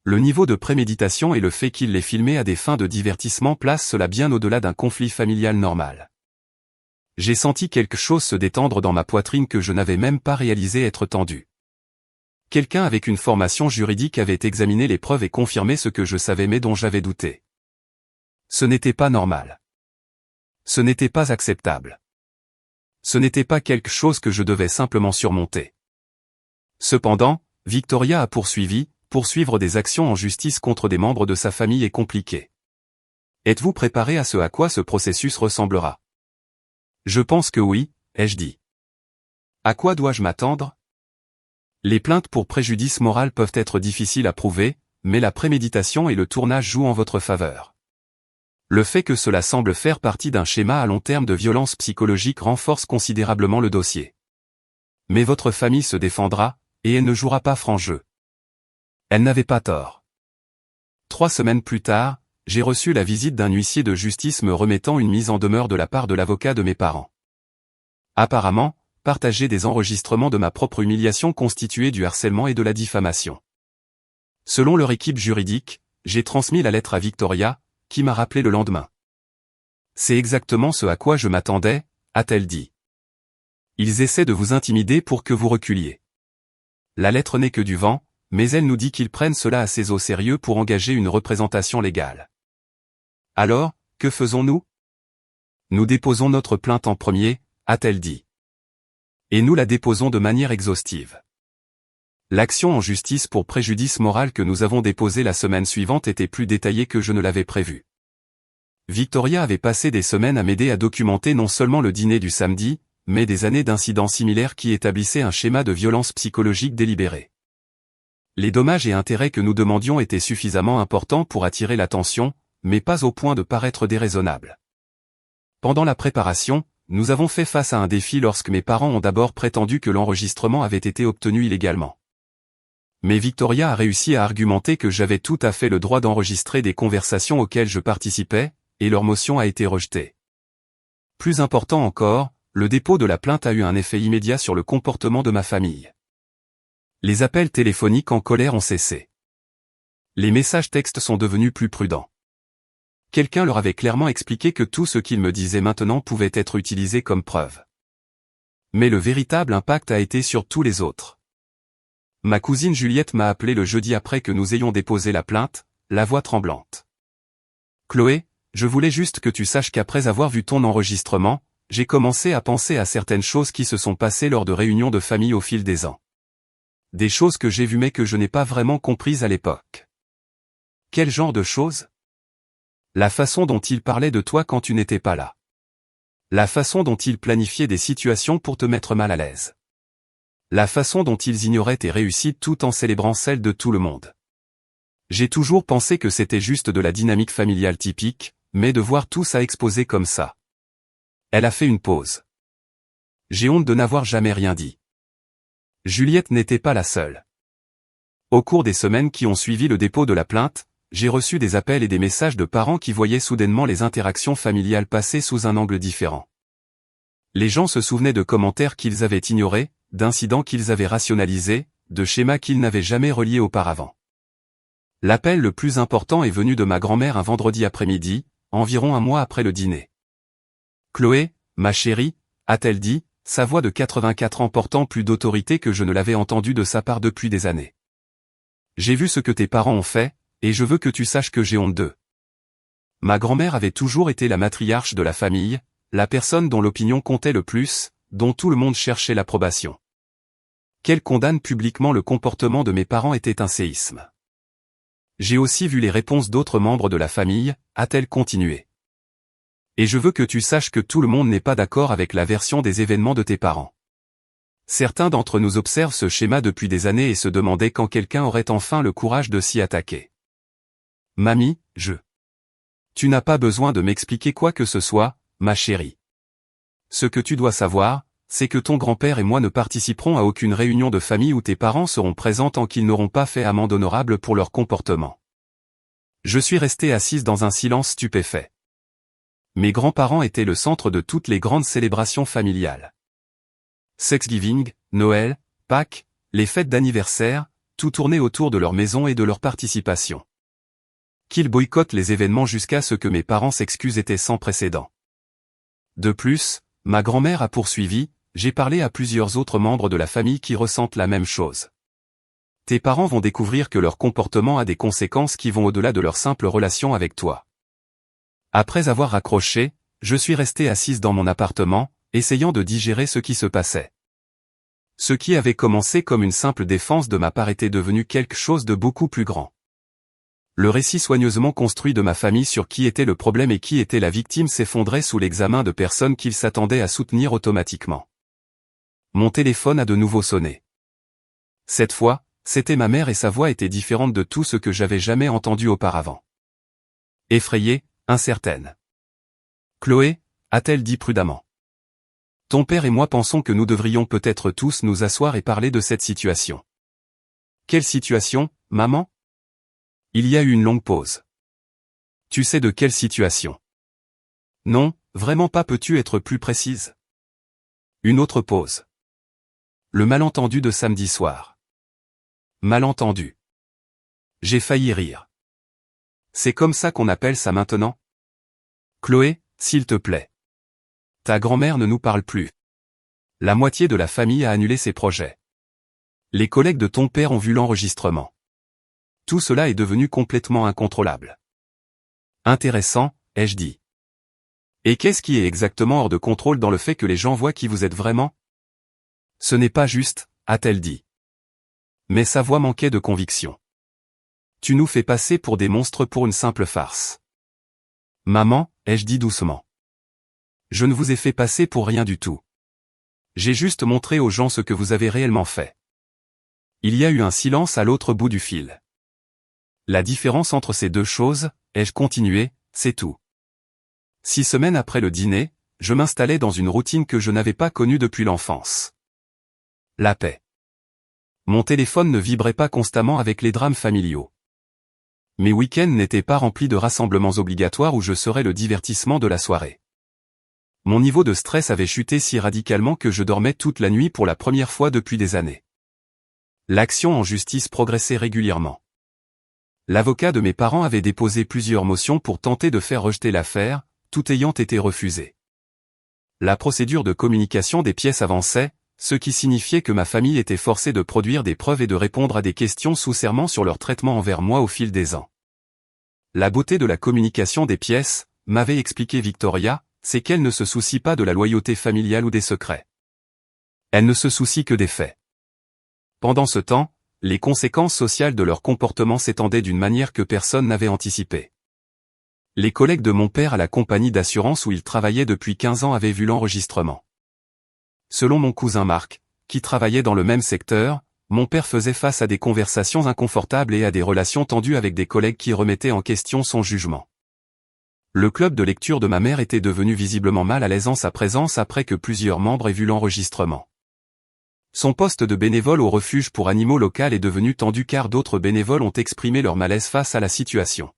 Le niveau de préméditation et le fait qu'il l'ait filmé à des fins de divertissement placent cela bien au-delà d'un conflit familial normal. J'ai senti quelque chose se détendre dans ma poitrine que je n'avais même pas réalisé être tendu. Quelqu'un avec une formation juridique avait examiné les preuves et confirmé ce que je savais mais dont j'avais douté. Ce n'était pas normal. Ce n'était pas acceptable. Ce n'était pas quelque chose que je devais simplement surmonter. Cependant, Victoria a poursuivre des actions en justice contre des membres de sa famille est compliqué. Êtes-vous préparé à ce à quoi ce processus ressemblera? Je pense que oui, ai-je dit. À quoi dois-je m'attendre? Les plaintes pour préjudice moral peuvent être difficiles à prouver, mais la préméditation et le tournage jouent en votre faveur. Le fait que cela semble faire partie d'un schéma à long terme de violence psychologique renforce considérablement le dossier. Mais votre famille se défendra, et elle ne jouera pas franc jeu. Elle n'avait pas tort. 3 semaines plus tard, j'ai reçu la visite d'un huissier de justice me remettant une mise en demeure de la part de l'avocat de mes parents. Apparemment, partager des enregistrements de ma propre humiliation constituait du harcèlement et de la diffamation. Selon leur équipe juridique, j'ai transmis la lettre à Victoria, qui m'a rappelé le lendemain. C'est exactement ce à quoi je m'attendais, a-t-elle dit. Ils essaient de vous intimider pour que vous reculiez. La lettre n'est que du vent, mais elle nous dit qu'ils prennent cela assez au sérieux pour engager une représentation légale. Alors, que faisons-nous? Nous déposons notre plainte en premier, a-t-elle dit. Et nous la déposons de manière exhaustive. L'action en justice pour préjudice moral que nous avons déposée la semaine suivante était plus détaillée que je ne l'avais prévu. Victoria avait passé des semaines à m'aider à documenter non seulement le dîner du samedi, mais des années d'incidents similaires qui établissaient un schéma de violence psychologique délibérée. Les dommages et intérêts que nous demandions étaient suffisamment importants pour attirer l'attention, mais pas au point de paraître déraisonnables. Pendant la préparation, nous avons fait face à un défi lorsque mes parents ont d'abord prétendu que l'enregistrement avait été obtenu illégalement. Mais Victoria a réussi à argumenter que j'avais tout à fait le droit d'enregistrer des conversations auxquelles je participais, et leur motion a été rejetée. Plus important encore, le dépôt de la plainte a eu un effet immédiat sur le comportement de ma famille. Les appels téléphoniques en colère ont cessé. Les messages textes sont devenus plus prudents. Quelqu'un leur avait clairement expliqué que tout ce qu'ils me disaient maintenant pouvait être utilisé comme preuve. Mais le véritable impact a été sur tous les autres. Ma cousine Juliette m'a appelé le jeudi après que nous ayons déposé la plainte, la voix tremblante. Chloé, je voulais juste que tu saches qu'après avoir vu ton enregistrement, j'ai commencé à penser à certaines choses qui se sont passées lors de réunions de famille au fil des ans. Des choses que j'ai vues mais que je n'ai pas vraiment comprises à l'époque. Quel genre de choses? La façon dont ils parlaient de toi quand tu n'étais pas là. La façon dont ils planifiaient des situations pour te mettre mal à l'aise. La façon dont ils ignoraient tes réussites tout en célébrant celles de tout le monde. J'ai toujours pensé que c'était juste de la dynamique familiale typique, mais de voir tout ça exposé comme ça. Elle a fait une pause. J'ai honte de n'avoir jamais rien dit. Juliette n'était pas la seule. Au cours des semaines qui ont suivi le dépôt de la plainte, j'ai reçu des appels et des messages de parents qui voyaient soudainement les interactions familiales passer sous un angle différent. Les gens se souvenaient de commentaires qu'ils avaient ignorés, d'incidents qu'ils avaient rationalisés, de schémas qu'ils n'avaient jamais reliés auparavant. L'appel le plus important est venu de ma grand-mère un vendredi après-midi, environ un mois après le dîner. Chloé, ma chérie, a-t-elle dit, sa voix de 84 ans portant plus d'autorité que je ne l'avais entendue de sa part depuis des années. J'ai vu ce que tes parents ont fait, et je veux que tu saches que j'ai honte d'eux. Ma grand-mère avait toujours été la matriarche de la famille, la personne dont l'opinion comptait le plus, dont tout le monde cherchait l'approbation. Qu'elle condamne publiquement le comportement de mes parents était un séisme. J'ai aussi vu les réponses d'autres membres de la famille, a-t-elle continué. Et je veux que tu saches que tout le monde n'est pas d'accord avec la version des événements de tes parents. Certains d'entre nous observent ce schéma depuis des années et se demandaient quand quelqu'un aurait enfin le courage de s'y attaquer. Mamie, Tu n'as pas besoin de m'expliquer quoi que ce soit, ma chérie. Ce que tu dois savoir, c'est que ton grand-père et moi ne participerons à aucune réunion de famille où tes parents seront présents tant qu'ils n'auront pas fait amende honorable pour leur comportement. Je suis restée assise dans un silence stupéfait. Mes grands-parents étaient le centre de toutes les grandes célébrations familiales. Thanksgiving, Noël, Pâques, les fêtes d'anniversaire, tout tournait autour de leur maison et de leur participation. Qu'ils boycottent les événements jusqu'à ce que mes parents s'excusent était sans précédent. De plus, Ma grand-mère a poursuivi, j'ai parlé à plusieurs autres membres de la famille qui ressentent la même chose. Tes parents vont découvrir que leur comportement a des conséquences qui vont au-delà de leur simple relation avec toi. Après avoir raccroché, je suis restée assise dans mon appartement, essayant de digérer ce qui se passait. Ce qui avait commencé comme une simple défense de ma part était devenu quelque chose de beaucoup plus grand. Le récit soigneusement construit de ma famille sur qui était le problème et qui était la victime s'effondrait sous l'examen de personnes qu'ils s'attendaient à soutenir automatiquement. Mon téléphone a de nouveau sonné. Cette fois, c'était ma mère et sa voix était différente de tout ce que j'avais jamais entendu auparavant. Effrayée, incertaine. Chloé, a-t-elle dit prudemment. Ton père et moi pensons que nous devrions peut-être tous nous asseoir et parler de cette situation. Quelle situation, maman? Il y a eu une longue pause. Tu sais de quelle situation? Non, vraiment pas, peux-tu être plus précise? Une autre pause. Le malentendu de samedi soir. Malentendu. J'ai failli rire. C'est comme ça qu'on appelle ça maintenant? Chloé, s'il te plaît. Ta grand-mère ne nous parle plus. La moitié de la famille a annulé ses projets. Les collègues de ton père ont vu l'enregistrement. Tout cela est devenu complètement incontrôlable. Intéressant, ai-je dit. Et qu'est-ce qui est exactement hors de contrôle dans le fait que les gens voient qui vous êtes vraiment? Ce n'est pas juste, a-t-elle dit. Mais sa voix manquait de conviction. Tu nous fais passer pour des monstres pour une simple farce. Maman, ai-je dit doucement. Je ne vous ai fait passer pour rien du tout. J'ai juste montré aux gens ce que vous avez réellement fait. Il y a eu un silence à l'autre bout du fil. La différence entre ces deux choses, ai-je continué, c'est tout. 6 semaines après le dîner, je m'installais dans une routine que je n'avais pas connue depuis l'enfance. La paix. Mon téléphone ne vibrait pas constamment avec les drames familiaux. Mes week-ends n'étaient pas remplis de rassemblements obligatoires où je serais le divertissement de la soirée. Mon niveau de stress avait chuté si radicalement que je dormais toute la nuit pour la première fois depuis des années. L'action en justice progressait régulièrement. L'avocat de mes parents avait déposé plusieurs motions pour tenter de faire rejeter l'affaire, tout ayant été refusé. La procédure de communication des pièces avançait, ce qui signifiait que ma famille était forcée de produire des preuves et de répondre à des questions sous serment sur leur traitement envers moi au fil des ans. La beauté de la communication des pièces, m'avait expliqué Victoria, c'est qu'elle ne se soucie pas de la loyauté familiale ou des secrets. Elle ne se soucie que des faits. Pendant ce temps, les conséquences sociales de leur comportement s'étendaient d'une manière que personne n'avait anticipée. Les collègues de mon père à la compagnie d'assurance où il travaillait depuis 15 ans avaient vu l'enregistrement. Selon mon cousin Marc, qui travaillait dans le même secteur, mon père faisait face à des conversations inconfortables et à des relations tendues avec des collègues qui remettaient en question son jugement. Le club de lecture de ma mère était devenu visiblement mal à l'aise en sa présence après que plusieurs membres aient vu l'enregistrement. Son poste de bénévole au refuge pour animaux local est devenu tendu car d'autres bénévoles ont exprimé leur malaise face à la situation.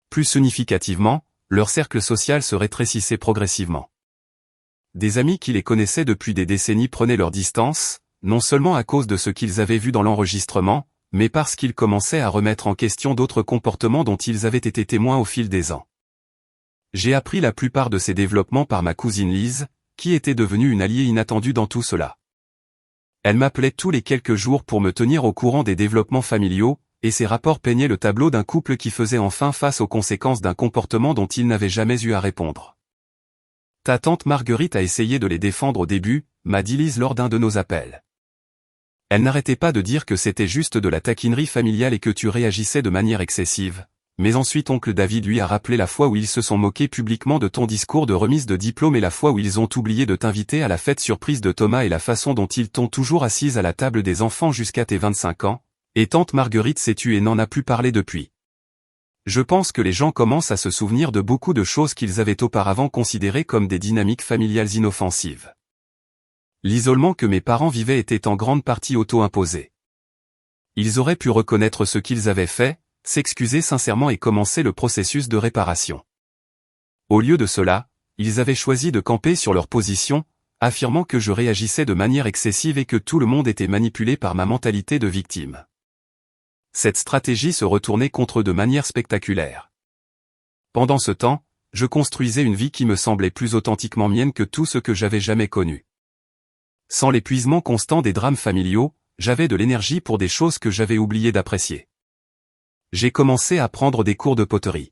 Plus significativement, leur cercle social se rétrécissait progressivement. Des amis qui les connaissaient depuis des décennies prenaient leur distance, non seulement à cause de ce qu'ils avaient vu dans l'enregistrement, mais parce qu'ils commençaient à remettre en question d'autres comportements dont ils avaient été témoins au fil des ans. J'ai appris la plupart de ces développements par ma cousine Lise, qui était devenue une alliée inattendue dans tout cela. Elle m'appelait tous les quelques jours pour me tenir au courant des développements familiaux, et ses rapports peignaient le tableau d'un couple qui faisait enfin face aux conséquences d'un comportement dont il n'avait jamais eu à répondre. Ta tante Marguerite a essayé de les défendre au début, m'a dit Lise lors d'un de nos appels. Elle n'arrêtait pas de dire que c'était juste de la taquinerie familiale et que tu réagissais de manière excessive. Mais ensuite oncle David lui a rappelé la fois où ils se sont moqués publiquement de ton discours de remise de diplôme et la fois où ils ont oublié de t'inviter à la fête surprise de Thomas et la façon dont ils t'ont toujours assise à la table des enfants jusqu'à tes 25 ans, et tante Marguerite s'est tue et n'en a plus parlé depuis. Je pense que les gens commencent à se souvenir de beaucoup de choses qu'ils avaient auparavant considérées comme des dynamiques familiales inoffensives. L'isolement que mes parents vivaient était en grande partie auto-imposé. Ils auraient pu reconnaître ce qu'ils avaient fait, s'excuser sincèrement et commencer le processus de réparation. Au lieu de cela, ils avaient choisi de camper sur leur position, affirmant que je réagissais de manière excessive et que tout le monde était manipulé par ma mentalité de victime. Cette stratégie se retournait contre eux de manière spectaculaire. Pendant ce temps, je construisais une vie qui me semblait plus authentiquement mienne que tout ce que j'avais jamais connu. Sans l'épuisement constant des drames familiaux, j'avais de l'énergie pour des choses que j'avais oublié d'apprécier. J'ai commencé à prendre des cours de poterie.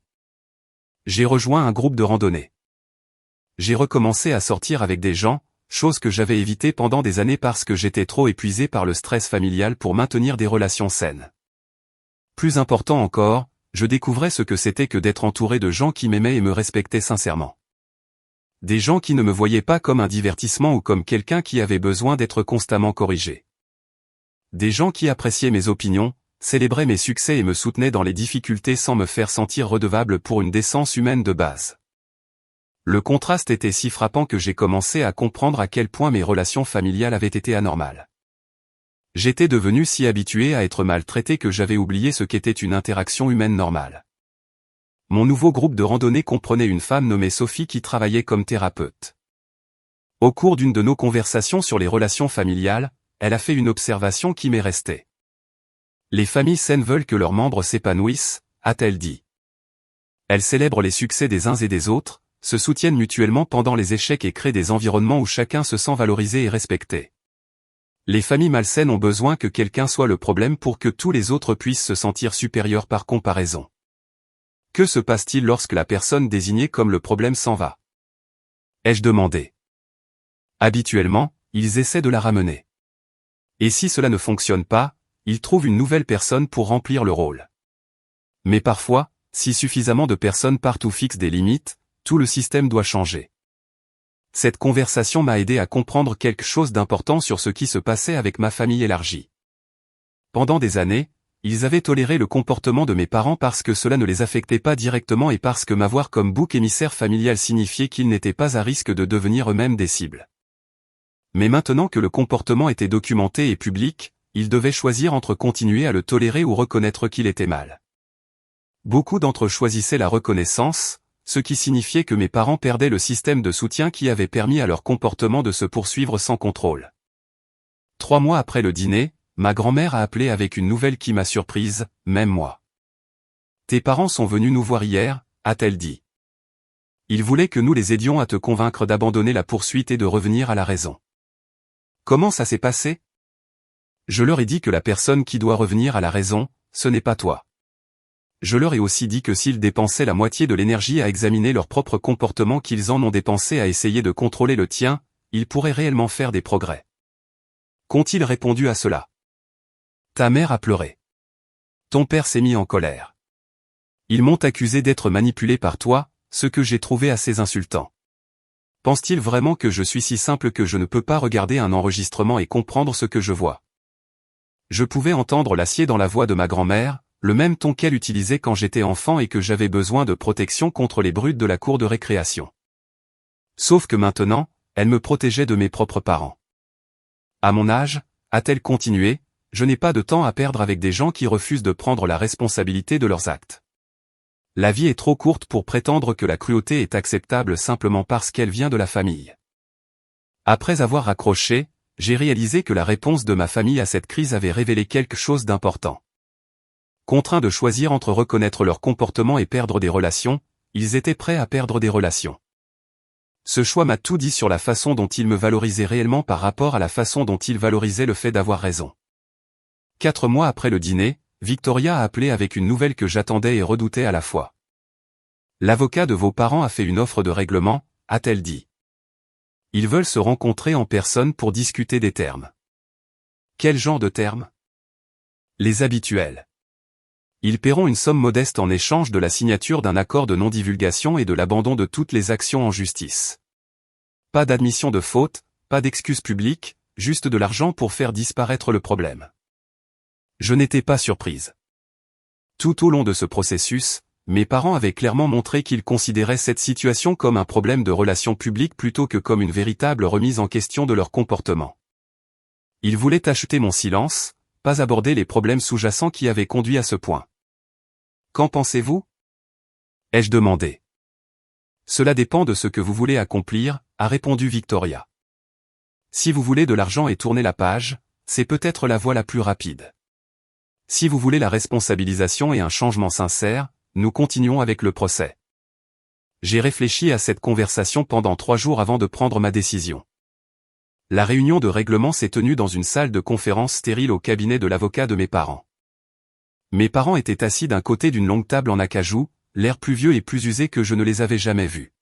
J'ai rejoint un groupe de randonnée. J'ai recommencé à sortir avec des gens, chose que j'avais évitée pendant des années parce que j'étais trop épuisé par le stress familial pour maintenir des relations saines. Plus important encore, je découvrais ce que c'était que d'être entouré de gens qui m'aimaient et me respectaient sincèrement. Des gens qui ne me voyaient pas comme un divertissement ou comme quelqu'un qui avait besoin d'être constamment corrigé. Des gens qui appréciaient mes opinions, célébraient mes succès et me soutenaient dans les difficultés sans me faire sentir redevable pour une décence humaine de base. Le contraste était si frappant que j'ai commencé à comprendre à quel point mes relations familiales avaient été anormales. J'étais devenu si habitué à être maltraité que j'avais oublié ce qu'était une interaction humaine normale. Mon nouveau groupe de randonnée comprenait une femme nommée Sophie qui travaillait comme thérapeute. Au cours d'une de nos conversations sur les relations familiales, elle a fait une observation qui m'est restée. Les familles saines veulent que leurs membres s'épanouissent, a-t-elle dit. Elles célèbrent les succès des uns et des autres, se soutiennent mutuellement pendant les échecs et créent des environnements où chacun se sent valorisé et respecté. Les familles malsaines ont besoin que quelqu'un soit le problème pour que tous les autres puissent se sentir supérieurs par comparaison. Que se passe-t-il lorsque la personne désignée comme le problème s'en va? Ai-je demandé. Habituellement, ils essaient de la ramener. Et si cela ne fonctionne pas, ils trouvent une nouvelle personne pour remplir le rôle. Mais parfois, si suffisamment de personnes partent ou fixent des limites, tout le système doit changer. Cette conversation m'a aidé à comprendre quelque chose d'important sur ce qui se passait avec ma famille élargie. Pendant des années, ils avaient toléré le comportement de mes parents parce que cela ne les affectait pas directement et parce que m'avoir comme bouc émissaire familial signifiait qu'ils n'étaient pas à risque de devenir eux-mêmes des cibles. Mais maintenant que le comportement était documenté et public, ils devaient choisir entre continuer à le tolérer ou reconnaître qu'il était mal. Beaucoup d'entre eux choisissaient la reconnaissance, ce qui signifiait que mes parents perdaient le système de soutien qui avait permis à leur comportement de se poursuivre sans contrôle. 3 mois après le dîner, ma grand-mère a appelé avec une nouvelle qui m'a surprise, même moi. « Tes parents sont venus nous voir hier », a-t-elle dit. « Ils voulaient que nous les aidions à te convaincre d'abandonner la poursuite et de revenir à la raison. » Comment ça s'est passé? Je leur ai dit que la personne qui doit revenir à la raison, ce n'est pas toi. Je leur ai aussi dit que s'ils dépensaient la moitié de l'énergie à examiner leur propre comportement qu'ils en ont dépensé à essayer de contrôler le tien, ils pourraient réellement faire des progrès. Qu'ont-ils répondu à cela? Ta mère a pleuré. Ton père s'est mis en colère. Ils m'ont accusé d'être manipulé par toi, ce que j'ai trouvé assez insultant. Pense-t-il vraiment que je suis si simple que je ne peux pas regarder un enregistrement et comprendre ce que je vois? Je pouvais entendre l'acier dans la voix de ma grand-mère, le même ton qu'elle utilisait quand j'étais enfant et que j'avais besoin de protection contre les brutes de la cour de récréation. Sauf que maintenant, elle me protégeait de mes propres parents. À mon âge, a-t-elle continué, je n'ai pas de temps à perdre avec des gens qui refusent de prendre la responsabilité de leurs actes. La vie est trop courte pour prétendre que la cruauté est acceptable simplement parce qu'elle vient de la famille. Après avoir raccroché, j'ai réalisé que la réponse de ma famille à cette crise avait révélé quelque chose d'important. Contraints de choisir entre reconnaître leur comportement et perdre des relations, ils étaient prêts à perdre des relations. Ce choix m'a tout dit sur la façon dont ils me valorisaient réellement par rapport à la façon dont ils valorisaient le fait d'avoir raison. 4 mois après le dîner, Victoria a appelé avec une nouvelle que j'attendais et redoutais à la fois. L'avocat de vos parents a fait une offre de règlement, a-t-elle dit. Ils veulent se rencontrer en personne pour discuter des termes. Quel genre de termes? Les habituels. Ils paieront une somme modeste en échange de la signature d'un accord de non-divulgation et de l'abandon de toutes les actions en justice. Pas d'admission de faute, pas d'excuses publiques, juste de l'argent pour faire disparaître le problème. Je n'étais pas surprise. Tout au long de ce processus, mes parents avaient clairement montré qu'ils considéraient cette situation comme un problème de relations publiques plutôt que comme une véritable remise en question de leur comportement. Ils voulaient acheter mon silence, pas aborder les problèmes sous-jacents qui avaient conduit à ce point. Qu'en pensez-vous? Ai-je demandé. Cela dépend de ce que vous voulez accomplir, a répondu Victoria. Si vous voulez de l'argent et tourner la page, c'est peut-être la voie la plus rapide. Si vous voulez la responsabilisation et un changement sincère, nous continuons avec le procès. J'ai réfléchi à cette conversation pendant 3 jours avant de prendre ma décision. La réunion de règlement s'est tenue dans une salle de conférence stérile au cabinet de l'avocat de mes parents. Mes parents étaient assis d'un côté d'une longue table en acajou, l'air plus vieux et plus usé que je ne les avais jamais vus.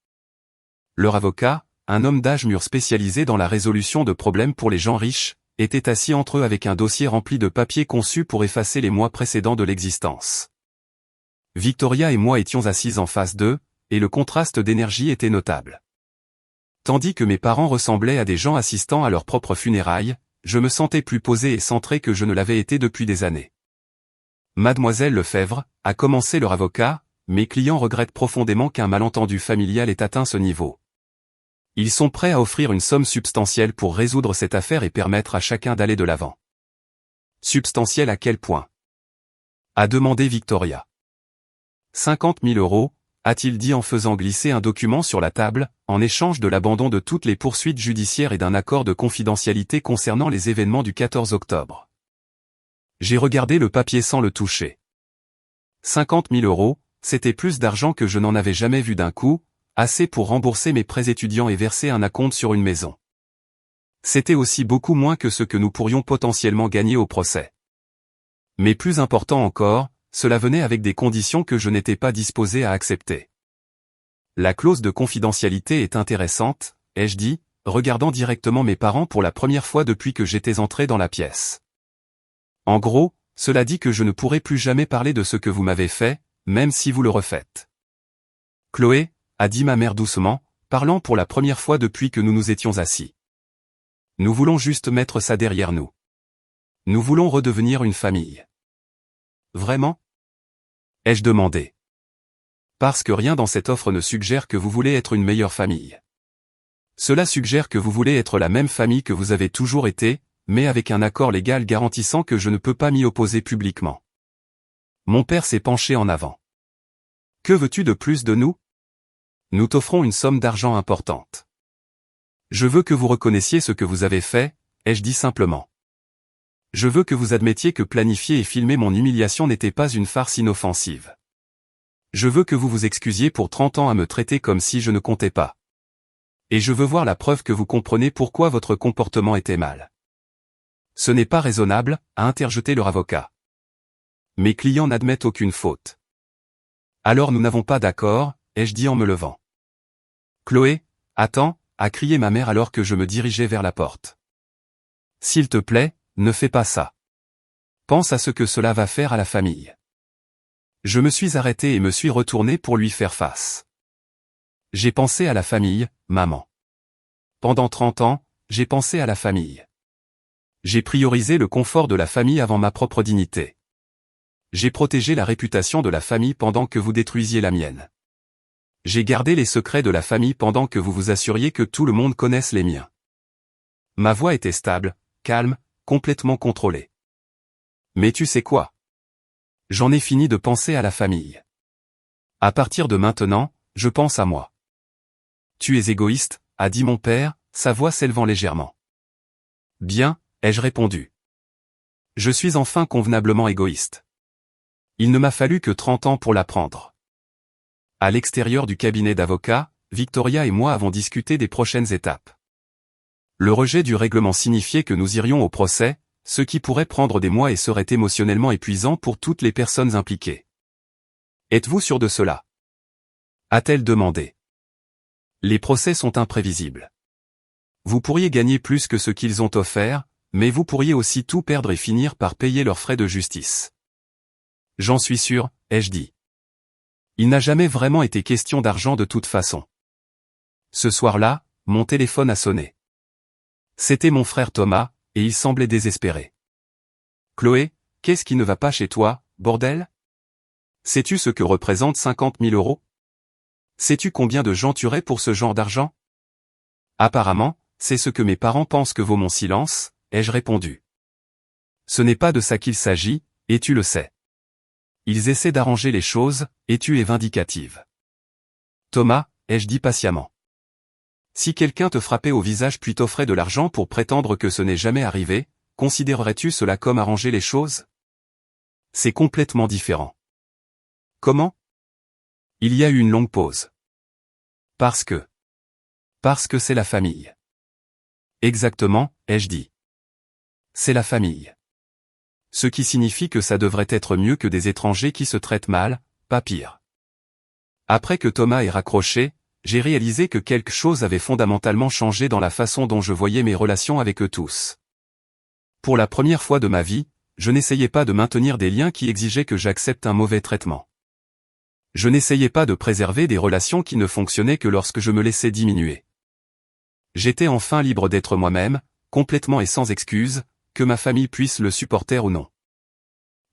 Leur avocat, un homme d'âge mûr spécialisé dans la résolution de problèmes pour les gens riches, était assis entre eux avec un dossier rempli de papiers conçus pour effacer les mois précédents de l'existence. Victoria et moi étions assis en face d'eux, et le contraste d'énergie était notable. Tandis que mes parents ressemblaient à des gens assistant à leurs propres funérailles, je me sentais plus posé et centré que je ne l'avais été depuis des années. Mademoiselle Lefebvre, a commencé leur avocat, mes clients regrettent profondément qu'un malentendu familial ait atteint ce niveau. Ils sont prêts à offrir une somme substantielle pour résoudre cette affaire et permettre à chacun d'aller de l'avant. Substantielle à quel point? A demandé Victoria. 50 000 euros, a-t-il dit en faisant glisser un document sur la table, en échange de l'abandon de toutes les poursuites judiciaires et d'un accord de confidentialité concernant les événements du 14 octobre. J'ai regardé le papier sans le toucher. 50 000 euros, c'était plus d'argent que je n'en avais jamais vu d'un coup, assez pour rembourser mes prêts étudiants et verser un acompte sur une maison. C'était aussi beaucoup moins que ce que nous pourrions potentiellement gagner au procès. Mais plus important encore, cela venait avec des conditions que je n'étais pas disposé à accepter. La clause de confidentialité est intéressante, ai-je dit, regardant directement mes parents pour la première fois depuis que j'étais entré dans la pièce. En gros, cela dit que je ne pourrai plus jamais parler de ce que vous m'avez fait, même si vous le refaites. Chloé, a dit ma mère doucement, parlant pour la première fois depuis que nous nous étions assis. Nous voulons juste mettre ça derrière nous. Nous voulons redevenir une famille. Vraiment? Ai-je demandé. Parce que rien dans cette offre ne suggère que vous voulez être une meilleure famille. Cela suggère que vous voulez être la même famille que vous avez toujours été, mais avec un accord légal garantissant que je ne peux pas m'y opposer publiquement. Mon père s'est penché en avant. Que veux-tu de plus de nous? Nous t'offrons une somme d'argent importante. Je veux que vous reconnaissiez ce que vous avez fait, ai-je dit simplement. Je veux que vous admettiez que planifier et filmer mon humiliation n'était pas une farce inoffensive. Je veux que vous vous excusiez pour 30 ans à me traiter comme si je ne comptais pas. Et je veux voir la preuve que vous comprenez pourquoi votre comportement était mal. Ce n'est pas raisonnable, a interjeté leur avocat. Mes clients n'admettent aucune faute. Alors nous n'avons pas d'accord, ai-je dit en me levant. Chloé, attends, a crié ma mère alors que je me dirigeais vers la porte. S'il te plaît, ne fais pas ça. Pense à ce que cela va faire à la famille. Je me suis arrêté et me suis retourné pour lui faire face. J'ai pensé à la famille, maman. Pendant 30 ans, j'ai pensé à la famille. J'ai priorisé le confort de la famille avant ma propre dignité. J'ai protégé la réputation de la famille pendant que vous détruisiez la mienne. J'ai gardé les secrets de la famille pendant que vous vous assuriez que tout le monde connaisse les miens. Ma voix était stable, calme, complètement contrôlée. Mais tu sais quoi? J'en ai fini de penser à la famille. À partir de maintenant, je pense à moi. Tu es égoïste, a dit mon père, sa voix s'élevant légèrement. Bien, ai-je répondu. Je suis enfin convenablement égoïste. Il ne m'a fallu que 30 ans pour l'apprendre. À l'extérieur du cabinet d'avocat, Victoria et moi avons discuté des prochaines étapes. Le rejet du règlement signifiait que nous irions au procès, ce qui pourrait prendre des mois et serait émotionnellement épuisant pour toutes les personnes impliquées. Êtes-vous sûr de cela? A-t-elle demandé. Les procès sont imprévisibles. Vous pourriez gagner plus que ce qu'ils ont offert, mais vous pourriez aussi tout perdre et finir par payer leurs frais de justice. J'en suis sûr, ai-je dit. Il n'a jamais vraiment été question d'argent de toute façon. Ce soir-là, mon téléphone a sonné. C'était mon frère Thomas, et il semblait désespéré. Chloé, qu'est-ce qui ne va pas chez toi, bordel? Sais-tu ce que représente 50 000 euros? Sais-tu combien de gens tueraient pour ce genre d'argent? Apparemment, c'est ce que mes parents pensent que vaut mon silence, ai-je répondu. Ce n'est pas de ça qu'il s'agit, et tu le sais. Ils essaient d'arranger les choses, et tu es vindicative. Thomas, ai-je dit patiemment. Si quelqu'un te frappait au visage puis t'offrait de l'argent pour prétendre que ce n'est jamais arrivé, considérerais-tu cela comme arranger les choses? C'est complètement différent. Comment? Il y a eu une longue pause. Parce que c'est la famille. Exactement, ai-je dit. C'est la famille. Ce qui signifie que ça devrait être mieux que des étrangers qui se traitent mal, pas pire. Après que Thomas ait raccroché, j'ai réalisé que quelque chose avait fondamentalement changé dans la façon dont je voyais mes relations avec eux tous. Pour la première fois de ma vie, je n'essayais pas de maintenir des liens qui exigeaient que j'accepte un mauvais traitement. Je n'essayais pas de préserver des relations qui ne fonctionnaient que lorsque je me laissais diminuer. J'étais enfin libre d'être moi-même, complètement et sans excuse, que ma famille puisse le supporter ou non.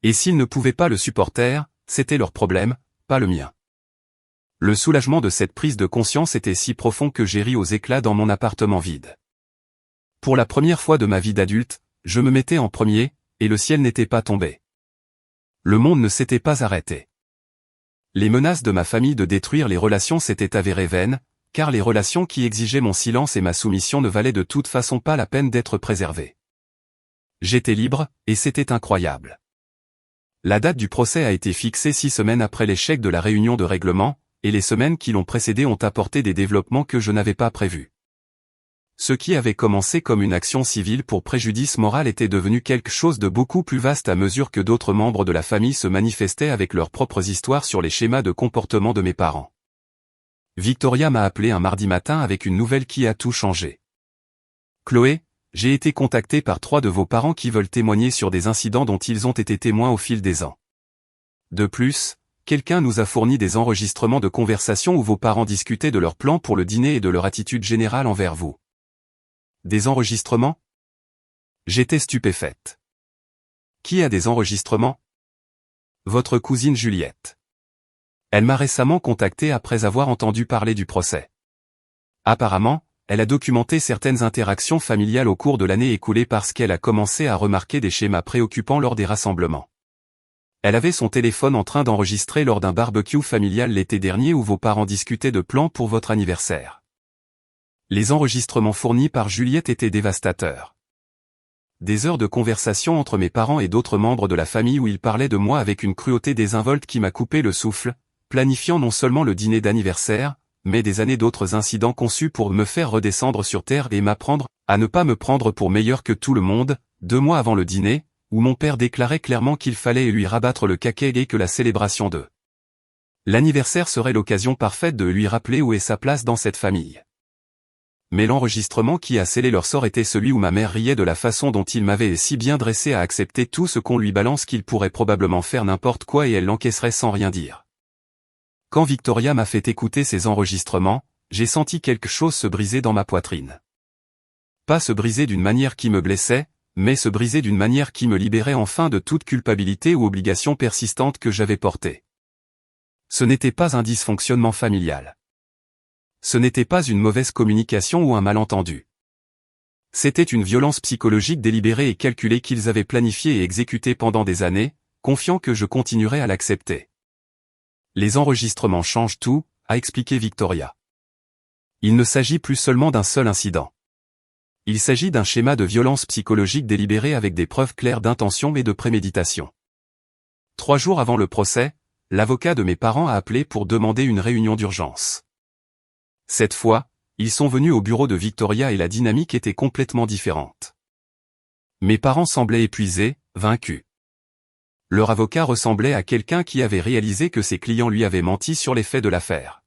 Et s'ils ne pouvaient pas le supporter, c'était leur problème, pas le mien. Le soulagement de cette prise de conscience était si profond que j'ai ri aux éclats dans mon appartement vide. Pour la première fois de ma vie d'adulte, je me mettais en premier, et le ciel n'était pas tombé. Le monde ne s'était pas arrêté. Les menaces de ma famille de détruire les relations s'étaient avérées vaines, car les relations qui exigeaient mon silence et ma soumission ne valaient de toute façon pas la peine d'être préservées. J'étais libre, et c'était incroyable. La date du procès a été fixée 6 semaines après l'échec de la réunion de règlement, et les semaines qui l'ont précédée ont apporté des développements que je n'avais pas prévus. Ce qui avait commencé comme une action civile pour préjudice moral était devenu quelque chose de beaucoup plus vaste à mesure que d'autres membres de la famille se manifestaient avec leurs propres histoires sur les schémas de comportement de mes parents. Victoria m'a appelé un mardi matin avec une nouvelle qui a tout changé. Chloé, j'ai été contacté par 3 de vos parents qui veulent témoigner sur des incidents dont ils ont été témoins au fil des ans. De plus, quelqu'un nous a fourni des enregistrements de conversations où vos parents discutaient de leurs plans pour le dîner et de leur attitude générale envers vous. Des enregistrements? J'étais stupéfaite. Qui a des enregistrements? Votre cousine Juliette. Elle m'a récemment contacté après avoir entendu parler du procès. Apparemment, elle a documenté certaines interactions familiales au cours de l'année écoulée parce qu'elle a commencé à remarquer des schémas préoccupants lors des rassemblements. Elle avait son téléphone en train d'enregistrer lors d'un barbecue familial l'été dernier où vos parents discutaient de plans pour votre anniversaire. Les enregistrements fournis par Juliette étaient dévastateurs. Des heures de conversation entre mes parents et d'autres membres de la famille où ils parlaient de moi avec une cruauté désinvolte qui m'a coupé le souffle, planifiant non seulement le dîner d'anniversaire, mais des années d'autres incidents conçus pour me faire redescendre sur terre et m'apprendre à ne pas me prendre pour meilleur que tout le monde, 2 mois avant le dîner, où mon père déclarait clairement qu'il fallait lui rabattre le caquet et que la célébration de l'anniversaire serait l'occasion parfaite de lui rappeler où est sa place dans cette famille. Mais l'enregistrement qui a scellé leur sort était celui où ma mère riait de la façon dont il m'avait si bien dressé à accepter tout ce qu'on lui balance qu'il pourrait probablement faire n'importe quoi et elle l'encaisserait sans rien dire. Quand Victoria m'a fait écouter ces enregistrements, j'ai senti quelque chose se briser dans ma poitrine. Pas se briser d'une manière qui me blessait, mais se briser d'une manière qui me libérait enfin de toute culpabilité ou obligation persistante que j'avais portée. Ce n'était pas un dysfonctionnement familial. Ce n'était pas une mauvaise communication ou un malentendu. C'était une violence psychologique délibérée et calculée qu'ils avaient planifiée et exécutée pendant des années, confiant que je continuerais à l'accepter. Les enregistrements changent tout, a expliqué Victoria. Il ne s'agit plus seulement d'un seul incident. Il s'agit d'un schéma de violence psychologique délibéré avec des preuves claires d'intention et de préméditation. 3 jours avant le procès, l'avocat de mes parents a appelé pour demander une réunion d'urgence. Cette fois, ils sont venus au bureau de Victoria et la dynamique était complètement différente. Mes parents semblaient épuisés, vaincus. Leur avocat ressemblait à quelqu'un qui avait réalisé que ses clients lui avaient menti sur les faits de l'affaire.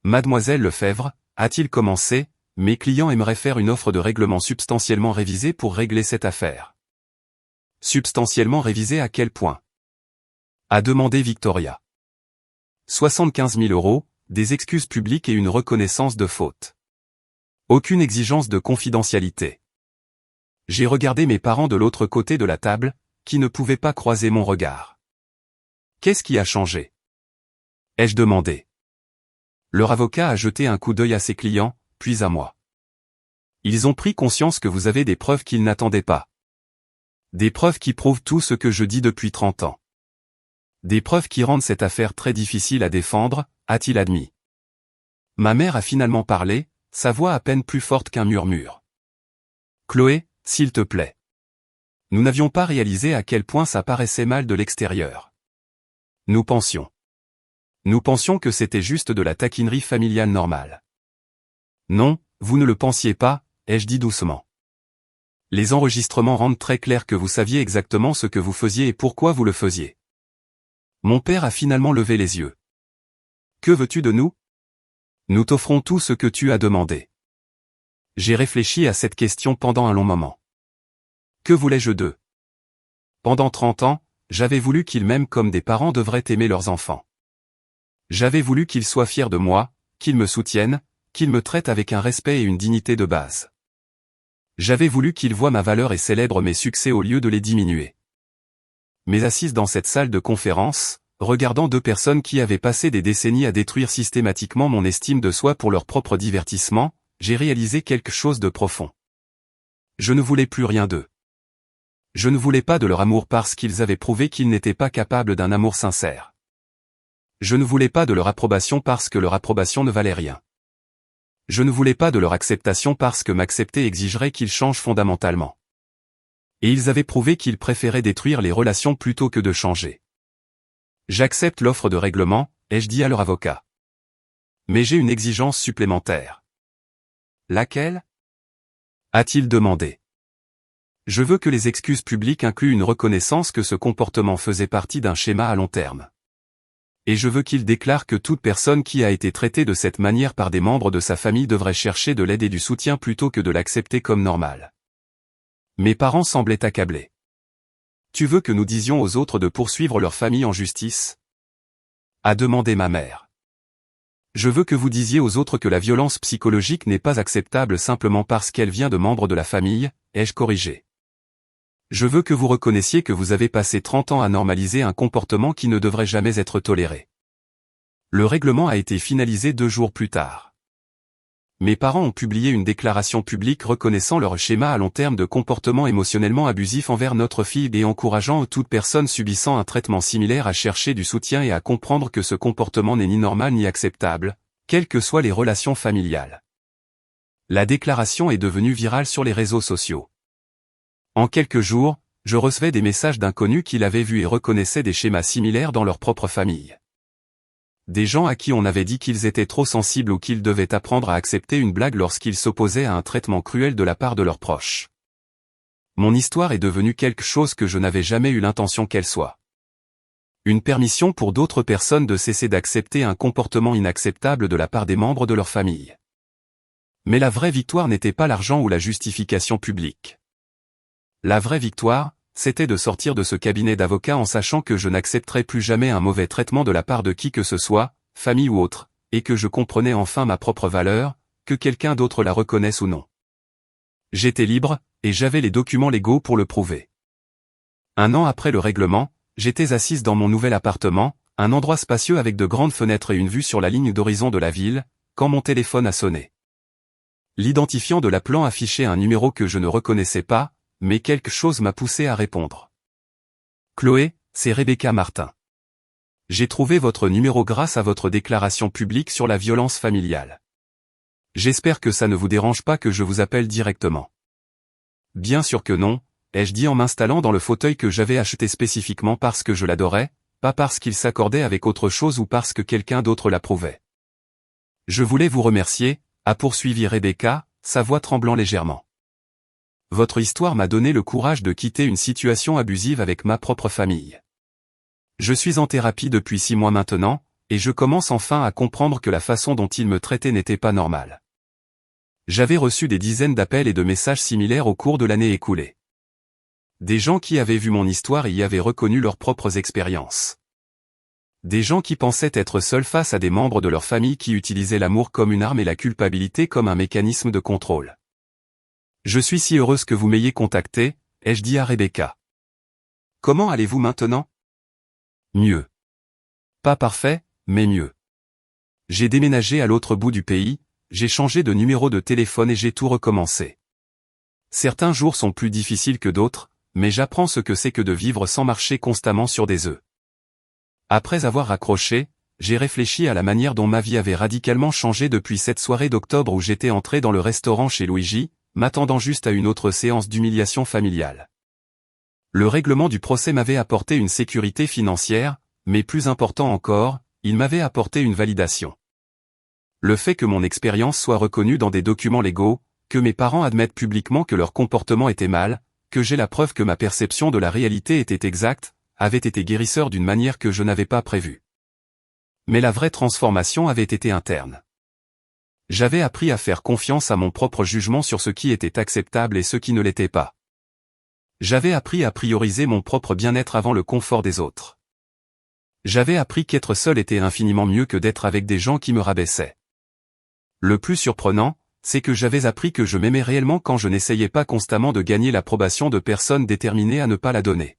Mademoiselle Lefebvre, a-t-il commencé, mes clients aimeraient faire une offre de règlement substantiellement révisée pour régler cette affaire. Substantiellement révisée à quel point? A demandé Victoria. 75 000 €, des excuses publiques et une reconnaissance de faute. Aucune exigence de confidentialité. J'ai regardé mes parents de l'autre côté de la table, qui ne pouvaient pas croiser mon regard. Qu'est-ce qui a changé? Ai-je demandé. Leur avocat a jeté un coup d'œil à ses clients, puis à moi. Ils ont pris conscience que vous avez des preuves qu'ils n'attendaient pas. Des preuves qui prouvent tout ce que je dis depuis 30 ans. Des preuves qui rendent cette affaire très difficile à défendre, a-t-il admis. Ma mère a finalement parlé, sa voix à peine plus forte qu'un murmure. Chloé, s'il te plaît. Nous n'avions pas réalisé à quel point ça paraissait mal de l'extérieur. Nous pensions. Nous pensions que c'était juste de la taquinerie familiale normale. Non, vous ne le pensiez pas, ai-je dit doucement. Les enregistrements rendent très clair que vous saviez exactement ce que vous faisiez et pourquoi vous le faisiez. Mon père a finalement levé les yeux. Que veux-tu de nous? Nous t'offrons tout ce que tu as demandé. J'ai réfléchi à cette question pendant un long moment. Que voulais-je d'eux? Pendant 30 ans, j'avais voulu qu'ils m'aiment comme des parents devraient aimer leurs enfants. J'avais voulu qu'ils soient fiers de moi, qu'ils me soutiennent, qu'ils me traitent avec un respect et une dignité de base. J'avais voulu qu'ils voient ma valeur et célèbrent mes succès au lieu de les diminuer. Mais assise dans cette salle de conférence, regardant deux personnes qui avaient passé des décennies à détruire systématiquement mon estime de soi pour leur propre divertissement, j'ai réalisé quelque chose de profond. Je ne voulais plus rien d'eux. Je ne voulais pas de leur amour parce qu'ils avaient prouvé qu'ils n'étaient pas capables d'un amour sincère. Je ne voulais pas de leur approbation parce que leur approbation ne valait rien. Je ne voulais pas de leur acceptation parce que m'accepter exigerait qu'ils changent fondamentalement. Et ils avaient prouvé qu'ils préféraient détruire les relations plutôt que de changer. J'accepte l'offre de règlement, ai-je dit à leur avocat. Mais j'ai une exigence supplémentaire. Laquelle? A-t-il demandé. Je veux que les excuses publiques incluent une reconnaissance que ce comportement faisait partie d'un schéma à long terme. Et je veux qu'il déclare que toute personne qui a été traitée de cette manière par des membres de sa famille devrait chercher de l'aide et du soutien plutôt que de l'accepter comme normal. Mes parents semblaient accablés. Tu veux que nous disions aux autres de poursuivre leur famille en justice? A demandé ma mère. Je veux que vous disiez aux autres que la violence psychologique n'est pas acceptable simplement parce qu'elle vient de membres de la famille, ai-je corrigé. Je veux que vous reconnaissiez que vous avez passé 30 ans à normaliser un comportement qui ne devrait jamais être toléré. Le règlement a été finalisé 2 jours plus tard. Mes parents ont publié une déclaration publique reconnaissant leur schéma à long terme de comportement émotionnellement abusif envers notre fille et encourageant toute personne subissant un traitement similaire à chercher du soutien et à comprendre que ce comportement n'est ni normal ni acceptable, quelles que soient les relations familiales. La déclaration est devenue virale sur les réseaux sociaux. En quelques jours, je recevais des messages d'inconnus qui l'avaient vu et reconnaissaient des schémas similaires dans leur propre famille. Des gens à qui on avait dit qu'ils étaient trop sensibles ou qu'ils devaient apprendre à accepter une blague lorsqu'ils s'opposaient à un traitement cruel de la part de leurs proches. Mon histoire est devenue quelque chose que je n'avais jamais eu l'intention qu'elle soit. Une permission pour d'autres personnes de cesser d'accepter un comportement inacceptable de la part des membres de leur famille. Mais la vraie victoire n'était pas l'argent ou la justification publique. La vraie victoire, c'était de sortir de ce cabinet d'avocats en sachant que je n'accepterais plus jamais un mauvais traitement de la part de qui que ce soit, famille ou autre, et que je comprenais enfin ma propre valeur, que quelqu'un d'autre la reconnaisse ou non. J'étais libre, et j'avais les documents légaux pour le prouver. 1 an après le règlement, j'étais assise dans mon nouvel appartement, un endroit spacieux avec de grandes fenêtres et une vue sur la ligne d'horizon de la ville, quand mon téléphone a sonné. L'identifiant de l'appelant affichait un numéro que je ne reconnaissais pas, mais quelque chose m'a poussé à répondre. Chloé, c'est Rebecca Martin. J'ai trouvé votre numéro grâce à votre déclaration publique sur la violence familiale. J'espère que ça ne vous dérange pas que je vous appelle directement. Bien sûr que non, ai-je dit en m'installant dans le fauteuil que j'avais acheté spécifiquement parce que je l'adorais, pas parce qu'il s'accordait avec autre chose ou parce que quelqu'un d'autre l'approuvait. Je voulais vous remercier, a poursuivi Rebecca, sa voix tremblant légèrement. Votre histoire m'a donné le courage de quitter une situation abusive avec ma propre famille. Je suis en thérapie depuis 6 mois maintenant, et je commence enfin à comprendre que la façon dont ils me traitaient n'était pas normale. J'avais reçu des dizaines d'appels et de messages similaires au cours de l'année écoulée. Des gens qui avaient vu mon histoire et y avaient reconnu leurs propres expériences. Des gens qui pensaient être seuls face à des membres de leur famille qui utilisaient l'amour comme une arme et la culpabilité comme un mécanisme de contrôle. Je suis si heureuse que vous m'ayez contacté, ai-je dit à Rebecca. Comment allez-vous maintenant? Mieux. Pas parfait, mais mieux. J'ai déménagé à l'autre bout du pays, j'ai changé de numéro de téléphone et j'ai tout recommencé. Certains jours sont plus difficiles que d'autres, mais j'apprends ce que c'est que de vivre sans marcher constamment sur des œufs. Après avoir raccroché, j'ai réfléchi à la manière dont ma vie avait radicalement changé depuis cette soirée d'octobre où j'étais entré dans le restaurant chez Luigi, m'attendant juste à une autre séance d'humiliation familiale. Le règlement du procès m'avait apporté une sécurité financière, mais plus important encore, il m'avait apporté une validation. Le fait que mon expérience soit reconnue dans des documents légaux, que mes parents admettent publiquement que leur comportement était mal, que j'ai la preuve que ma perception de la réalité était exacte, avait été guérisseur d'une manière que je n'avais pas prévue. Mais la vraie transformation avait été interne. J'avais appris à faire confiance à mon propre jugement sur ce qui était acceptable et ce qui ne l'était pas. J'avais appris à prioriser mon propre bien-être avant le confort des autres. J'avais appris qu'être seul était infiniment mieux que d'être avec des gens qui me rabaissaient. Le plus surprenant, c'est que j'avais appris que je m'aimais réellement quand je n'essayais pas constamment de gagner l'approbation de personnes déterminées à ne pas la donner.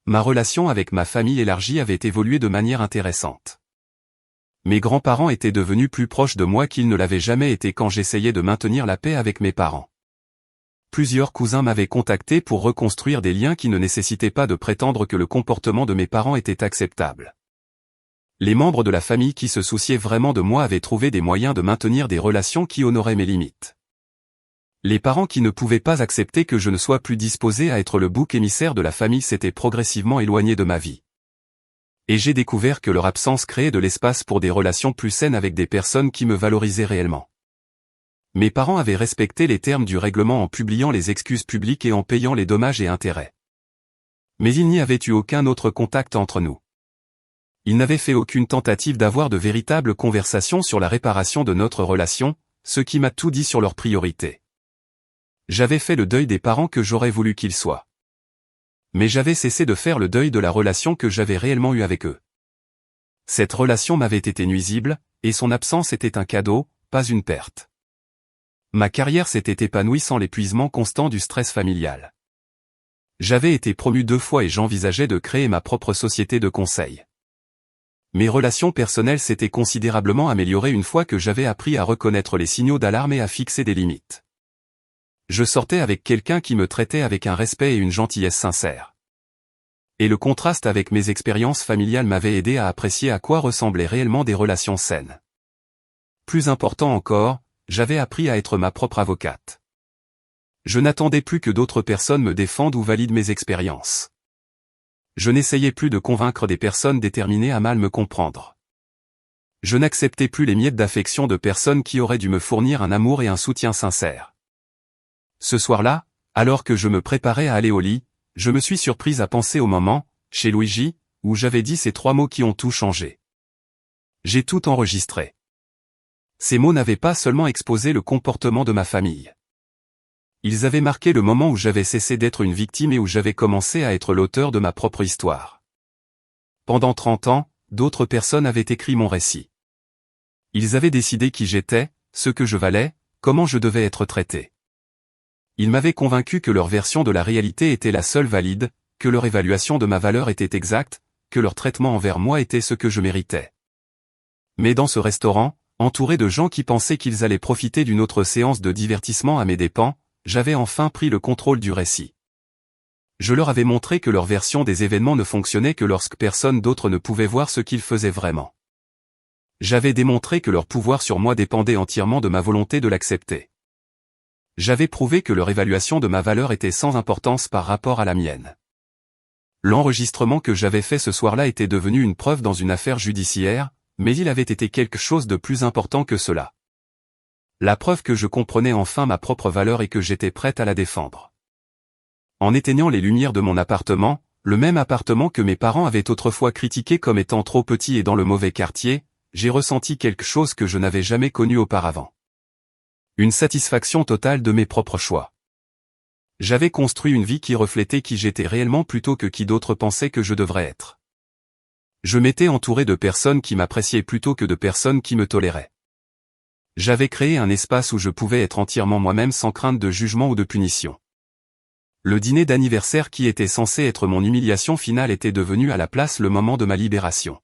Ma relation avec ma famille élargie avait évolué de manière intéressante. Mes grands-parents étaient devenus plus proches de moi qu'ils ne l'avaient jamais été quand j'essayais de maintenir la paix avec mes parents. Plusieurs cousins m'avaient contacté pour reconstruire des liens qui ne nécessitaient pas de prétendre que le comportement de mes parents était acceptable. Les membres de la famille qui se souciaient vraiment de moi avaient trouvé des moyens de maintenir des relations qui honoraient mes limites. Les parents qui ne pouvaient pas accepter que je ne sois plus disposé à être le bouc émissaire de la famille s'étaient progressivement éloignés de ma vie. Et j'ai découvert que leur absence créait de l'espace pour des relations plus saines avec des personnes qui me valorisaient réellement. Mes parents avaient respecté les termes du règlement en publiant les excuses publiques et en payant les dommages et intérêts. Mais il n'y avait eu aucun autre contact entre nous. Ils n'avaient fait aucune tentative d'avoir de véritables conversations sur la réparation de notre relation, ce qui m'a tout dit sur leurs priorités. J'avais fait le deuil des parents que j'aurais voulu qu'ils soient. Mais j'avais cessé de faire le deuil de la relation que j'avais réellement eue avec eux. Cette relation m'avait été nuisible, et son absence était un cadeau, pas une perte. Ma carrière s'était épanouie sans l'épuisement constant du stress familial. J'avais été promu 2 fois et j'envisageais de créer ma propre société de conseil. Mes relations personnelles s'étaient considérablement améliorées une fois que j'avais appris à reconnaître les signaux d'alarme et à fixer des limites. Je sortais avec quelqu'un qui me traitait avec un respect et une gentillesse sincères. Et le contraste avec mes expériences familiales m'avait aidé à apprécier à quoi ressemblaient réellement des relations saines. Plus important encore, j'avais appris à être ma propre avocate. Je n'attendais plus que d'autres personnes me défendent ou valident mes expériences. Je n'essayais plus de convaincre des personnes déterminées à mal me comprendre. Je n'acceptais plus les miettes d'affection de personnes qui auraient dû me fournir un amour et un soutien sincères. Ce soir-là, alors que je me préparais à aller au lit, je me suis surprise à penser au moment, chez Luigi, où j'avais dit ces 3 mots qui ont tout changé. J'ai tout enregistré. Ces mots n'avaient pas seulement exposé le comportement de ma famille. Ils avaient marqué le moment où j'avais cessé d'être une victime et où j'avais commencé à être l'auteur de ma propre histoire. Pendant 30 ans, d'autres personnes avaient écrit mon récit. Ils avaient décidé qui j'étais, ce que je valais, comment je devais être traité. Ils m'avaient convaincu que leur version de la réalité était la seule valide, que leur évaluation de ma valeur était exacte, que leur traitement envers moi était ce que je méritais. Mais dans ce restaurant, entouré de gens qui pensaient qu'ils allaient profiter d'une autre séance de divertissement à mes dépens, j'avais enfin pris le contrôle du récit. Je leur avais montré que leur version des événements ne fonctionnait que lorsque personne d'autre ne pouvait voir ce qu'ils faisaient vraiment. J'avais démontré que leur pouvoir sur moi dépendait entièrement de ma volonté de l'accepter. J'avais prouvé que leur évaluation de ma valeur était sans importance par rapport à la mienne. L'enregistrement que j'avais fait ce soir-là était devenu une preuve dans une affaire judiciaire, mais il avait été quelque chose de plus important que cela. La preuve que je comprenais enfin ma propre valeur et que j'étais prête à la défendre. En éteignant les lumières de mon appartement, le même appartement que mes parents avaient autrefois critiqué comme étant trop petit et dans le mauvais quartier, j'ai ressenti quelque chose que je n'avais jamais connu auparavant. Une satisfaction totale de mes propres choix. J'avais construit une vie qui reflétait qui j'étais réellement plutôt que qui d'autres pensaient que je devrais être. Je m'étais entouré de personnes qui m'appréciaient plutôt que de personnes qui me toléraient. J'avais créé un espace où je pouvais être entièrement moi-même sans crainte de jugement ou de punition. Le dîner d'anniversaire qui était censé être mon humiliation finale était devenu à la place le moment de ma libération.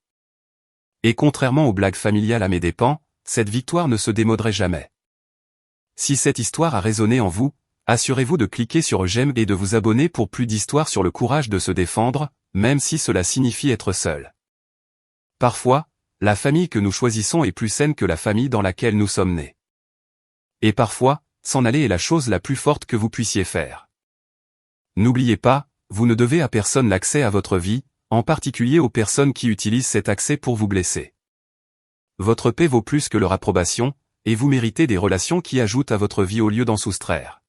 Et contrairement aux blagues familiales à mes dépens, cette victoire ne se démoderait jamais. Si cette histoire a résonné en vous, assurez-vous de cliquer sur j'aime et de vous abonner pour plus d'histoires sur le courage de se défendre, même si cela signifie être seul. Parfois, la famille que nous choisissons est plus saine que la famille dans laquelle nous sommes nés. Et parfois, s'en aller est la chose la plus forte que vous puissiez faire. N'oubliez pas, vous ne devez à personne l'accès à votre vie, En particulier aux personnes qui utilisent cet accès pour vous blesser. Votre paix vaut plus que leur approbation, et vous méritez des relations qui ajoutent à votre vie au lieu d'en soustraire.